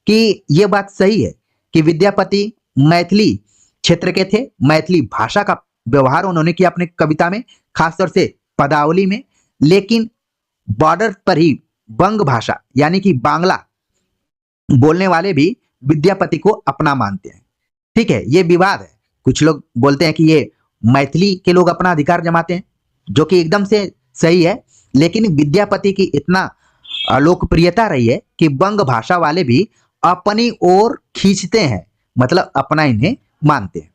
कि ये बात सही है कि विद्यापति मैथिली क्षेत्र के थे, मैथिली भाषा का व्यवहार उन्होंने किया अपने कविता में, खासतौर से पदावली में, लेकिन बॉर्डर पर ही बंग भाषा यानी कि बांग्ला बोलने वाले भी विद्यापति को अपना मानते हैं। ठीक है, ये विवाद है। कुछ लोग बोलते हैं कि ये मैथिली के लोग अपना अधिकार जमाते हैं, जो कि एकदम से सही है, लेकिन विद्यापति की इतना लोकप्रियता रही है कि बंग भाषा वाले भी अपनी ओर खींचते हैं, मतलब अपना इन्हें मानते हैं।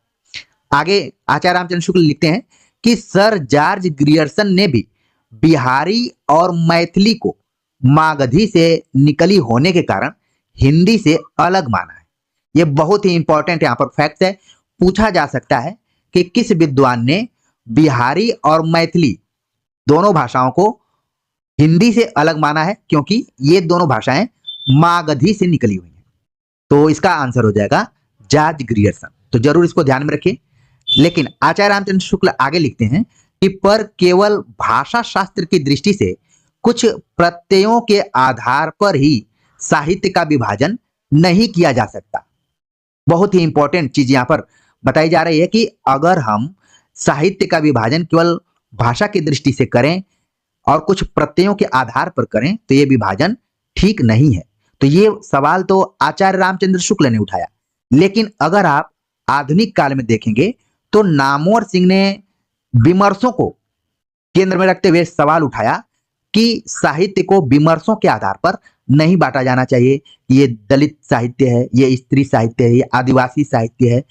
आगे आचार्य रामचंद्र शुक्ल लिखते हैं कि सर जॉर्ज ग्रियर्सन ने भी बिहारी और मैथिली को मागधी से निकली होने के कारण हिंदी से अलग माना है। यह बहुत ही इंपॉर्टेंट यहाँ पर फैक्ट है। पूछा जा सकता है कि किस विद्वान ने बिहारी और मैथिली दोनों भाषाओं को हिंदी से अलग माना है, क्योंकि ये दोनों भाषाएं मागधी से निकली हुई हैं। तो इसका आंसर हो जाएगा जॉर्ज ग्रियर्सन। तो जरूर इसको ध्यान में रखिए। लेकिन आचार्य रामचंद्र शुक्ल आगे लिखते हैं कि पर केवल भाषा शास्त्र की दृष्टि से कुछ प्रत्ययों के आधार पर ही साहित्य का विभाजन नहीं किया जा सकता। बहुत ही इंपॉर्टेंट चीज यहां पर बताई जा रही है कि अगर हम साहित्य का विभाजन केवल भाषा की दृष्टि से करें और कुछ प्रत्ययों के आधार पर करें तो यह विभाजन ठीक नहीं है। तो ये सवाल तो आचार्य रामचंद्र शुक्ल ने उठाया, लेकिन अगर आप आधुनिक काल में देखेंगे तो नामवर सिंह ने विमर्शों को केंद्र में रखते हुए सवाल उठाया कि साहित्य को विमर्शों के आधार पर नहीं बांटा जाना चाहिए। ये दलित साहित्य है, ये स्त्री साहित्य है, ये आदिवासी साहित्य है।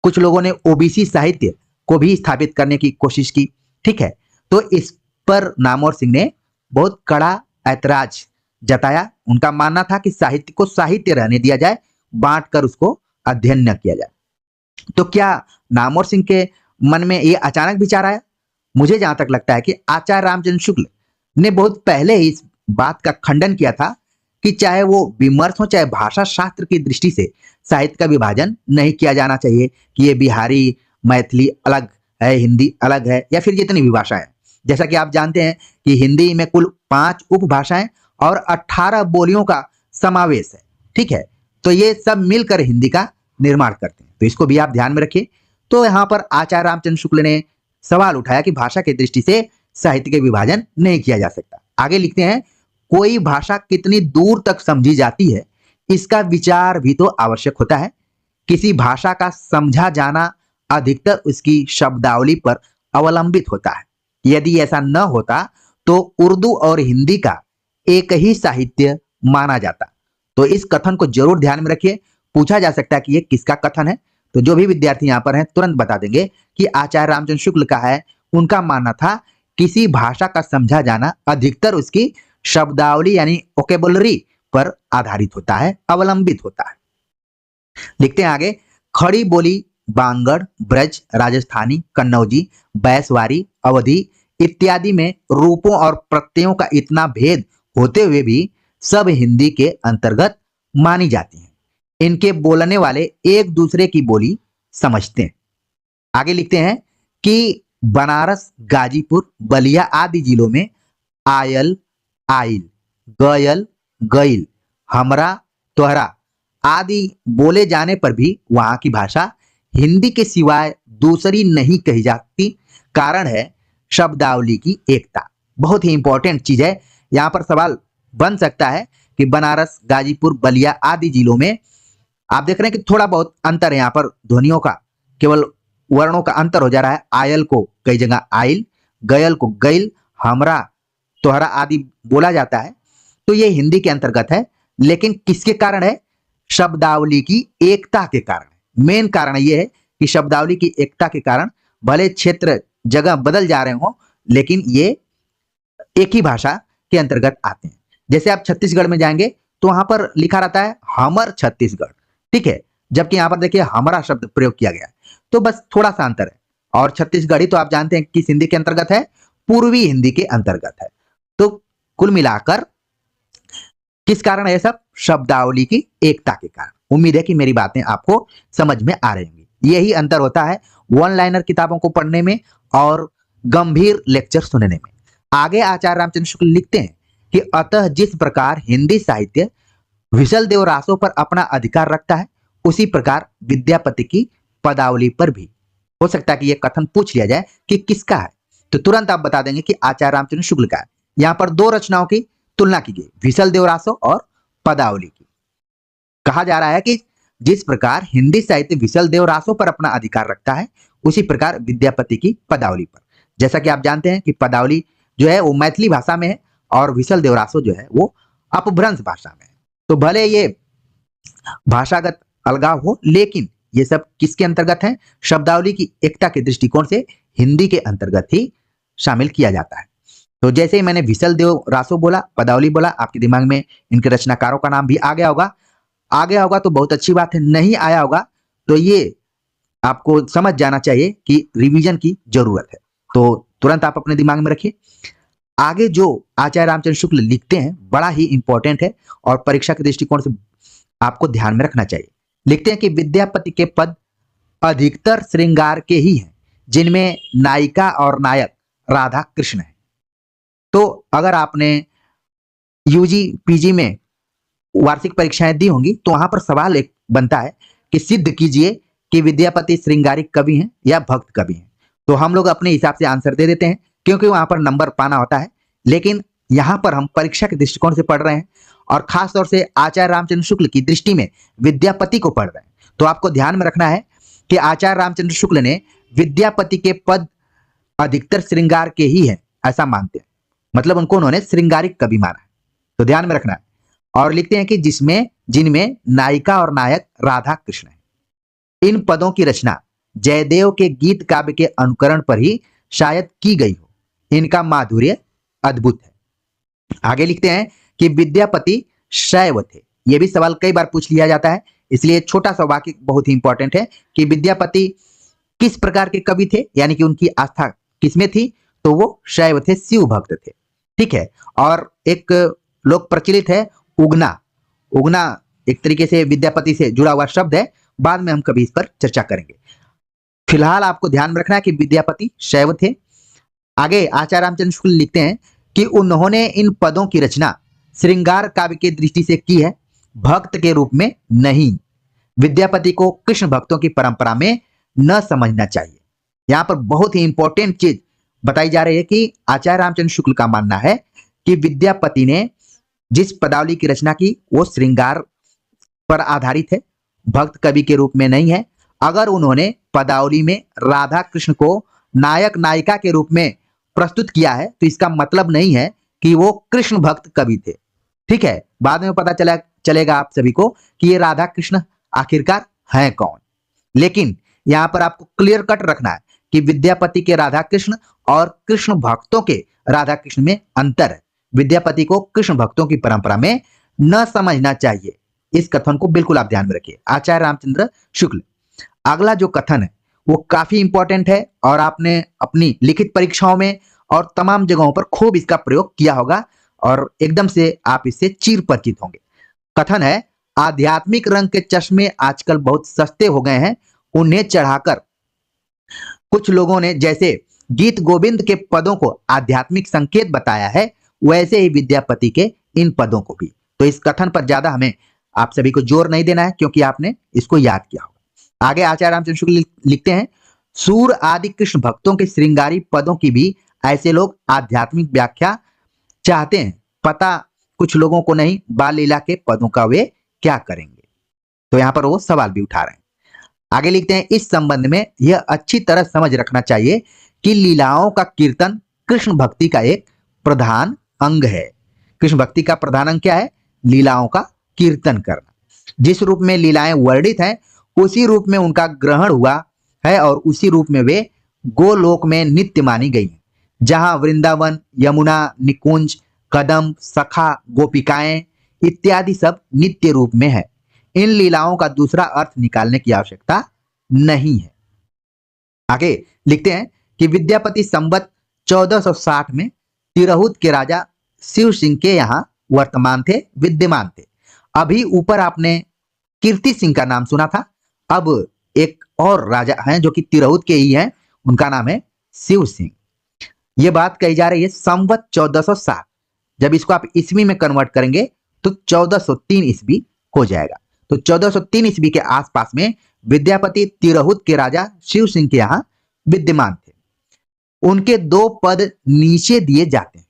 कुछ लोगों ने ओबीसी साहित्य को भी स्थापित करने की कोशिश की। ठीक है, तो इस पर नामवर सिंह ने बहुत कड़ा ऐतराज जताया। उनका मानना था कि साहित्य को साहित्य रहने दिया जाए, बांट कर उसको अध्ययन न किया जाए। तो क्या नामवर सिंह के मन में ये अचानक विचार आया? मुझे जहां तक लगता है कि आचार्य रामचंद्र शुक्ल ने बहुत पहले ही इस बात का खंडन किया था कि चाहे वो विमर्श हो चाहे भाषा शास्त्र की दृष्टि से साहित्य का विभाजन नहीं किया जाना चाहिए कि ये बिहारी मैथिली अलग है, हिंदी अलग है, या फिर जितनी भी भाषाएं। जैसा कि आप जानते हैं कि हिंदी में कुल 5 उपभाषाएं और 18 बोलियों का समावेश है। ठीक है, तो ये सब मिलकर हिंदी का निर्माण करते हैं, तो इसको भी आप ध्यान में रखिए। तो यहाँ पर आचार्य रामचंद्र शुक्ल ने सवाल उठाया कि भाषा की दृष्टि से साहित्य के विभाजन नहीं किया जा सकता। आगे लिखते हैं, कोई भाषा कितनी दूर तक समझी जाती है इसका विचार भी तो आवश्यक होता है। किसी भाषा का समझा जाना अधिकतर उसकी शब्दावली पर अवलंबित होता है। यदि ऐसा न होता तो उर्दू और हिंदी का एक ही साहित्य माना जाता। तो इस कथन को जरूर ध्यान में रखिए, पूछा जा सकता है कि ये किसका कथन है। तो जो भी विद्यार्थी यहाँ पर हैं तुरंत बता देंगे कि आचार्य रामचंद्र शुक्ल का है। उनका मानना था किसी भाषा का समझा जाना अधिकतर उसकी शब्दावली यानी वोकेबुलरी पर आधारित होता है, अवलंबित होता है। लिखते हैं आगे, खड़ी बोली बांगड़, ब्रज, राजस्थानी, कन्नौजी, बैसवारी, अवधी इत्यादि में रूपों और प्रत्ययों का इतना भेद होते हुए भी सब हिंदी के अंतर्गत मानी जाती हैं। इनके बोलने वाले एक दूसरे की बोली समझते हैं। आगे लिखते हैं कि बनारस, गाजीपुर, बलिया आदि जिलों में आयल, आइल, गयल, गईल, हमरा, तोहरा आदि बोले जाने पर भी वहां की भाषा हिंदी के सिवाय दूसरी नहीं कही जाती। कारण है शब्दावली की एकता। बहुत ही इंपॉर्टेंट चीज है, यहां पर सवाल बन सकता है कि बनारस, गाजीपुर, बलिया आदि जिलों में आप देख रहे हैं कि थोड़ा बहुत अंतर है, यहाँ पर ध्वनियों का केवल वर्णों का अंतर हो जा रहा है। आयल को कई जगह आइल, गयल को गईल, हमरा, तोहरा आदि बोला जाता है। तो ये हिंदी के अंतर्गत है, लेकिन किसके कारण है? शब्दावली की एकता के कारण। मेन कारण ये है कि शब्दावली की एकता के कारण भले क्षेत्र जगह बदल जा रहे हो, लेकिन ये एक ही भाषा के अंतर्गत आते हैं। जैसे आप छत्तीसगढ़ में जाएंगे तो वहां पर लिखा रहता है हमर छत्तीसगढ़, ठीक है, जबकि यहां पर देखिए हमारा शब्द प्रयोग किया गया है। तो बस थोड़ा सा अंतर है। और छत्तीसगढ़ी तो आप जानते हैं किस हिंदी के अंतर्गत है? पूर्वी हिंदी के अंतर्गत है। तो कुल मिलाकर किस कारण है सब? शब्दावली की एकता के कारण। उम्मीद है कि मेरी बातें आपको समझ में आ रही होंगी। यही अंतर होता है वन लाइनर किताबों को पढ़ने में और गंभीर लेक्चर सुनने में। आगे आचार्य रामचंद्र शुक्ल लिखते हैं कि अतः जिस प्रकार हिंदी साहित्य विशलदेव रासों पर अपना अधिकार रखता है, उसी प्रकार विद्यापति की पदावली पर भी। हो सकता है कि यह कथन पूछ लिया जाए कि किसका है, तो तुरंत आप बता देंगे कि आचार्य रामचंद्र शुक्ल का है। यहां पर 2 रचनाओं की तुलना की गई, विशलदेव रासो और पदावली की। कहा जा रहा है कि जिस प्रकार हिंदी साहित्य विशलदेव रासो पर अपना अधिकार रखता है, उसी प्रकार विद्यापति की पदावली पर। जैसा कि आप जानते हैं कि पदावली जो है वो मैथिली भाषा में है और विशलदेव रासो जो है वो अपभ्रंश भाषा में है। तो भले ये भाषागत अलगाव हो, लेकिन ये सब किसके अंतर्गत है? शब्दावली की एकता के दृष्टिकोण से हिंदी के अंतर्गत ही शामिल किया जाता है। तो जैसे ही मैंने विशलदेव रासो बोला, पदावली बोला, आपके दिमाग में इनके रचनाकारों का नाम भी आ गया होगा। आ गया होगा तो बहुत अच्छी बात है, नहीं आया होगा तो ये आपको समझ जाना चाहिए कि रिवीजन की जरूरत है। तो तुरंत आप अपने दिमाग में रखिए। आगे जो आचार्य रामचंद्र शुक्ल लिखते हैं बड़ा ही इंपॉर्टेंट है और परीक्षा के दृष्टिकोण से आपको ध्यान में रखना चाहिए। लिखते हैं कि विद्यापति के पद अधिकतर श्रृंगार के ही हैं, जिनमें नायिका और नायक राधा कृष्ण है। तो अगर आपने यूजी पीजी में वार्षिक परीक्षाएं दी होंगी तो वहां पर सवाल एक बनता है कि सिद्ध कीजिए कि विद्यापति श्रृंगारिक कवि हैं या भक्त कवि हैं। तो हम लोग अपने हिसाब से आंसर दे देते हैं क्योंकि वहां पर नंबर पाना होता है। लेकिन यहां पर हम परीक्षा के दृष्टिकोण से पढ़ रहे हैं और खास तौर से आचार्य रामचंद्र शुक्ल की दृष्टि में विद्यापति को पढ़ रहे हैं। तो आपको ध्यान में रखना है कि आचार्य रामचंद्र शुक्ल ने विद्यापति के पद अधिकतर श्रृंगार के ही है ऐसा मानते हैं, मतलब उनको उन्होंने श्रृंगारिक कवि माना है। तो ध्यान में रखना है। और लिखते हैं कि जिनमें नायिका और नायक राधा कृष्ण है। इन पदों की रचना जयदेव के गीत काव्य के अनुकरण पर ही शायद की गई हो। इनका माधुर्य अद्भुत है। आगे लिखते हैं कि विद्यापति शैव थे। यह भी सवाल कई बार पूछ लिया जाता है, इसलिए छोटा सा वाक्य बहुत ही इंपॉर्टेंट है कि विद्यापति किस प्रकार के कवि थे, यानी कि उनकी आस्था किसमें थी, तो वो शैव थे, शिव भक्त थे। ठीक है। और एक लोक प्रचलित है उगना। उगना एक तरीके से विद्यापति से जुड़ा हुआ शब्द है, बाद में हम कभी इस पर चर्चा करेंगे। फिलहाल आपको ध्यान में रखना है कि विद्यापति शैव थे। आगे आचार्य रामचंद्र शुक्ल लिखते हैं कि उन्होंने इन पदों की रचना श्रृंगार काव्य की दृष्टि से की है, भक्त के रूप में नहीं। विद्यापति को कृष्ण भक्तों की परंपरा में न समझना चाहिए। यहां पर बहुत ही इंपॉर्टेंट चीज बताई जा रही है कि आचार्य रामचंद्र शुक्ल का मानना है कि विद्यापति ने जिस पदावली की रचना की वो श्रृंगार पर आधारित है, भक्त कवि के रूप में नहीं है। अगर उन्होंने पदावली में राधा कृष्ण को नायक नायिका के रूप में प्रस्तुत किया है तो इसका मतलब नहीं है कि वो कृष्ण भक्त कवि थे। ठीक है। बाद में पता चलेगा आप सभी को कि ये राधा कृष्ण आखिरकार हैं कौन। लेकिन यहां पर आपको क्लियर कट रखना है कि विद्यापति के राधा कृष्ण और कृष्ण भक्तों के राधा कृष्ण में अंतर है। विद्यापति को कृष्ण भक्तों की परंपरा में न समझना चाहिए। इस कथन को बिल्कुल आप ध्यान में रखिए। आचार्य रामचंद्र शुक्ल। अगला जो कथन है वो काफी इंपॉर्टेंट है और आपने अपनी लिखित परीक्षाओं में और तमाम जगहों पर खूब इसका प्रयोग किया होगा और एकदम से आप इससे चिर परिचित होंगे। कथन है, आध्यात्मिक रंग के चश्मे आजकल बहुत सस्ते हो गए हैं, उन्हें चढ़ाकर कुछ लोगों ने जैसे गीत गोविंद के पदों को आध्यात्मिक संकेत बताया है, वैसे ही विद्यापति के इन पदों को भी। तो इस कथन पर ज्यादा हमें आप सभी को जोर नहीं देना है क्योंकि आपने इसको याद किया होगा। आगे आचार्य रामचंद्र शुक्ल लिखते हैं, सूर आदि कृष्ण भक्तों के श्रृंगारी पदों की भी ऐसे लोग आध्यात्मिक व्याख्या चाहते हैं, पता कुछ लोगों को नहीं बाल लीला के पदों का वे क्या करेंगे। तो यहां पर वो सवाल भी उठा रहे हैं। आगे लिखते हैं, इस संबंध में यह अच्छी तरह समझ रखना चाहिए कि लीलाओं का कीर्तन कृष्ण भक्ति का एक प्रधान अंग है। कृष्ण भक्ति का प्रधान अंग क्या है? लीलाओं का कीर्तन करना। जिस रूप में लीलाएं वर्णित हैं उसी रूप में उनका ग्रहण हुआ है और उसी रूप में वे गोलोक में नित्य मानी गई हैं, जहां वृंदावन, यमुना, निकुंज, कदम, सखा, गोपिकाएं इत्यादि सब नित्य रूप में है। इन लीलाओं का दूसरा अर्थ निकालने की आवश्यकता नहीं है। आगे लिखते हैं कि विद्यापति संवत 1460 में तिरहुत के राजा शिव सिंह के यहाँ विद्यमान थे। अभी ऊपर आपने कीर्ति सिंह का नाम सुना था, अब एक और राजा हैं जो कि तिरहुत के ही हैं, उनका नाम है शिव सिंह। ये बात कही जा रही है संवत 1460। जब इसको आप ईस्वी में कन्वर्ट करेंगे तो 1403 ईस्वी हो जाएगा। तो 1403 ईस्वी के आसपास में विद्यापति तिरहुत के राजा शिव सिंह के यहाँ विद्यमान थे। उनके 2 पद नीचे दिए जाते हैं।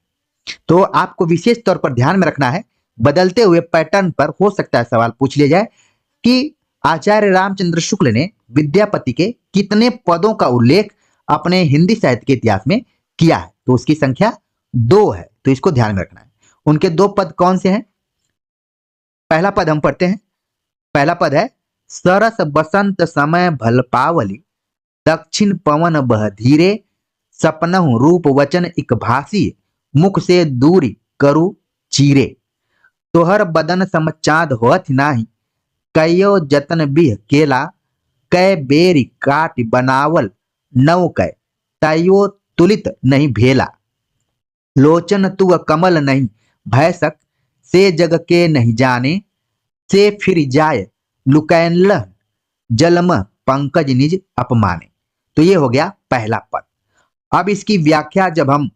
तो आपको विशेष तौर पर ध्यान में रखना है, बदलते हुए पैटर्न पर हो सकता है सवाल पूछ लिया जाए कि आचार्य रामचंद्र शुक्ल ने विद्यापति के कितने पदों का उल्लेख अपने हिंदी साहित्य के इतिहास में किया है। तो उसकी संख्या 2 है, तो इसको ध्यान में रखना है। उनके 2 पद कौन से हैं? पहला पद हम पढ़ते हैं। पहला पद है, सरस बसंत समय भल पावली, दक्षिण पवन बह धीरे, सपनहु रूप वचन इक भासी, मुख से दूरी करु चीरे। तोहर बदन सम चाँद होत नाही, कयो जतन बिह केला, कै बेरी काट बनावल नव कै, तयो तुलित नहीं भेला। लोचन तुअ कमल नहीं भय सक, से जग के नहीं जाने, से फिर जाय लुकैन लह, जलम पंकज निज अपमाने। तो ये हो गया पहला पद। अब इसकी व्याख्या जब हम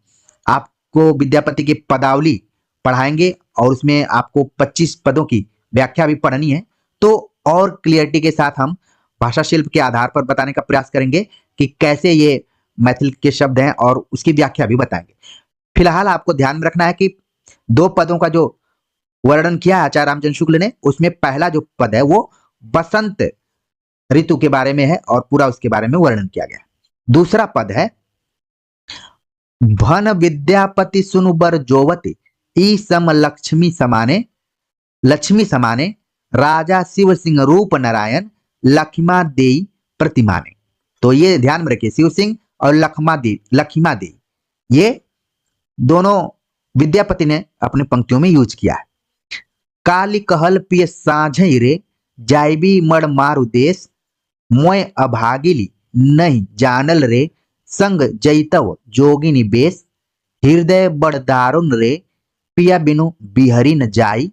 आपको विद्यापति की पदावली पढ़ाएंगे और उसमें आपको 25 पदों की व्याख्या भी पढ़नी है, तो और क्लियरिटी के साथ हम भाषा शिल्प के आधार पर बताने का प्रयास करेंगे कि कैसे ये मैथिली के शब्द हैं और उसकी व्याख्या भी बताएंगे। फिलहाल आपको ध्यान में रखना है कि 2 पदों का जो वर्णन किया आचार्य रामचंद्र शुक्ल ने, उसमें पहला जो पद है वो बसंत ऋतु के बारे में है और पूरा उसके बारे में वर्णन किया गया है। दूसरा पद है, भन विद्यापति सुनु बर जोवती, ई सम लक्ष्मी समाने, राजा शिव सिंह रूप नारायण, लखिमा देई प्रतिमाने। तो ये ध्यान में रखिए, शिव सिंह और लखिमा देई ये दोनों विद्यापति ने अपने पंक्तियों में यूज किया है। काली कहल पिय साझई रे, जाइबी मड़ मारु देश, मोय अभागिली नहीं जानल रे, संग जैतव जोगिनी बेश, हृदय बड़ दारुण रे, पिया बिनु बिहरी न जाई,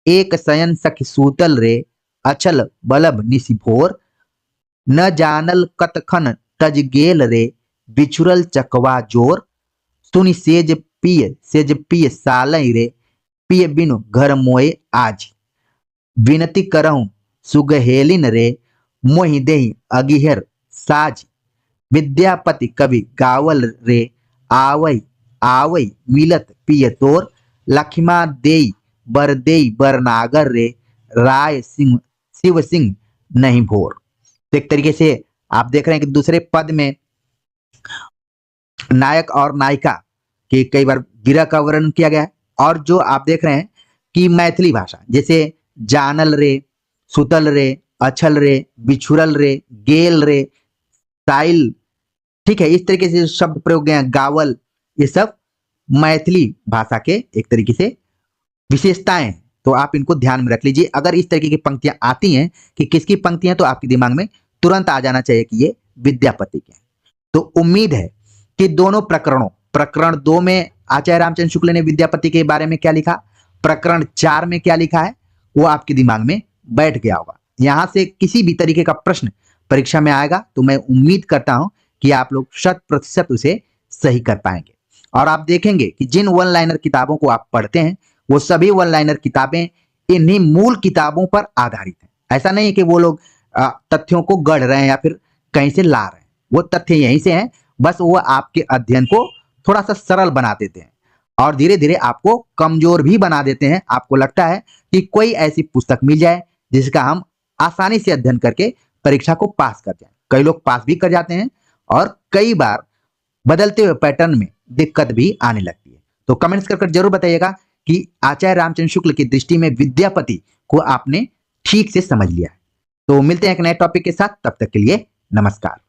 एक शयन सखी सूतल रे, अचल बलब निसि भोर, न जानल कतखन तज गेल रे, बिछुरल चकवा जोर, सुनि सेज पिय सालई रे, पिय बिनु घर मोए आज, विनती करहूं सुगहेलिन रे, मोहि देहि अगिहर साज, विद्यापति कवि गावल रे, आवई आवई मिलत पिय तोर, लखिमा देई बरनागर रे, राय सिंह शिव सिंह नहीं भोर। तो एक तरीके से आप देख रहे हैं कि दूसरे पद में नायक और नायिका के कई बार विरह का वर्णन किया गया है, और जो आप देख रहे हैं कि मैथिली भाषा जैसे जानल रे, सुतल रे, अछल रे, बिछुरल रे, गेल रे, साइल, ठीक है, इस तरीके से शब्द प्रयोग हैं, गावल, ये सब मैथिली भाषा के एक तरीके से विशेषताएं हैं। तो आप इनको ध्यान में रख लीजिए। अगर इस तरीके की पंक्तियां आती हैं कि किसकी पंक्तियां, तो आपके दिमाग में तुरंत आ जाना चाहिए कि ये विद्यापति के हैं। तो उम्मीद है कि दोनों प्रकरणों, प्रकरण 2 में आचार्य रामचंद्र शुक्ल ने विद्यापति के बारे में क्या लिखा, प्रकरण 4 में क्या लिखा है, वो आपके दिमाग में बैठ गया होगा। यहां से किसी भी तरीके का प्रश्न परीक्षा में आएगा तो मैं उम्मीद करता हूं कि आप लोग 100% उसे सही कर पाएंगे। और आप देखेंगे कि जिन वन लाइनर किताबों को आप पढ़ते हैं वो सभी वन लाइनर किताबें इन्हीं मूल किताबों पर आधारित हैं। ऐसा नहीं है कि वो लोग तथ्यों को गढ़ रहे हैं या फिर कहीं से ला रहे हैं, वो तथ्य यहीं से हैं, बस वो आपके अध्ययन को थोड़ा सा सरल बना देते हैं और धीरे धीरे आपको कमजोर भी बना देते हैं। आपको लगता है कि कोई ऐसी पुस्तक मिल जाए जिसका हम आसानी से अध्ययन करके परीक्षा को पास कर जाएं। कई लोग पास भी कर जाते हैं और कई बार बदलते हुए पैटर्न में दिक्कत भी आने लगती है। तो कमेंट्स कर जरूर बताइएगा कि आचार्य रामचंद्र शुक्ल की दृष्टि में विद्यापति को आपने ठीक से समझ लिया है। तो मिलते हैं एक नए टॉपिक के साथ, तब तक के लिए नमस्कार।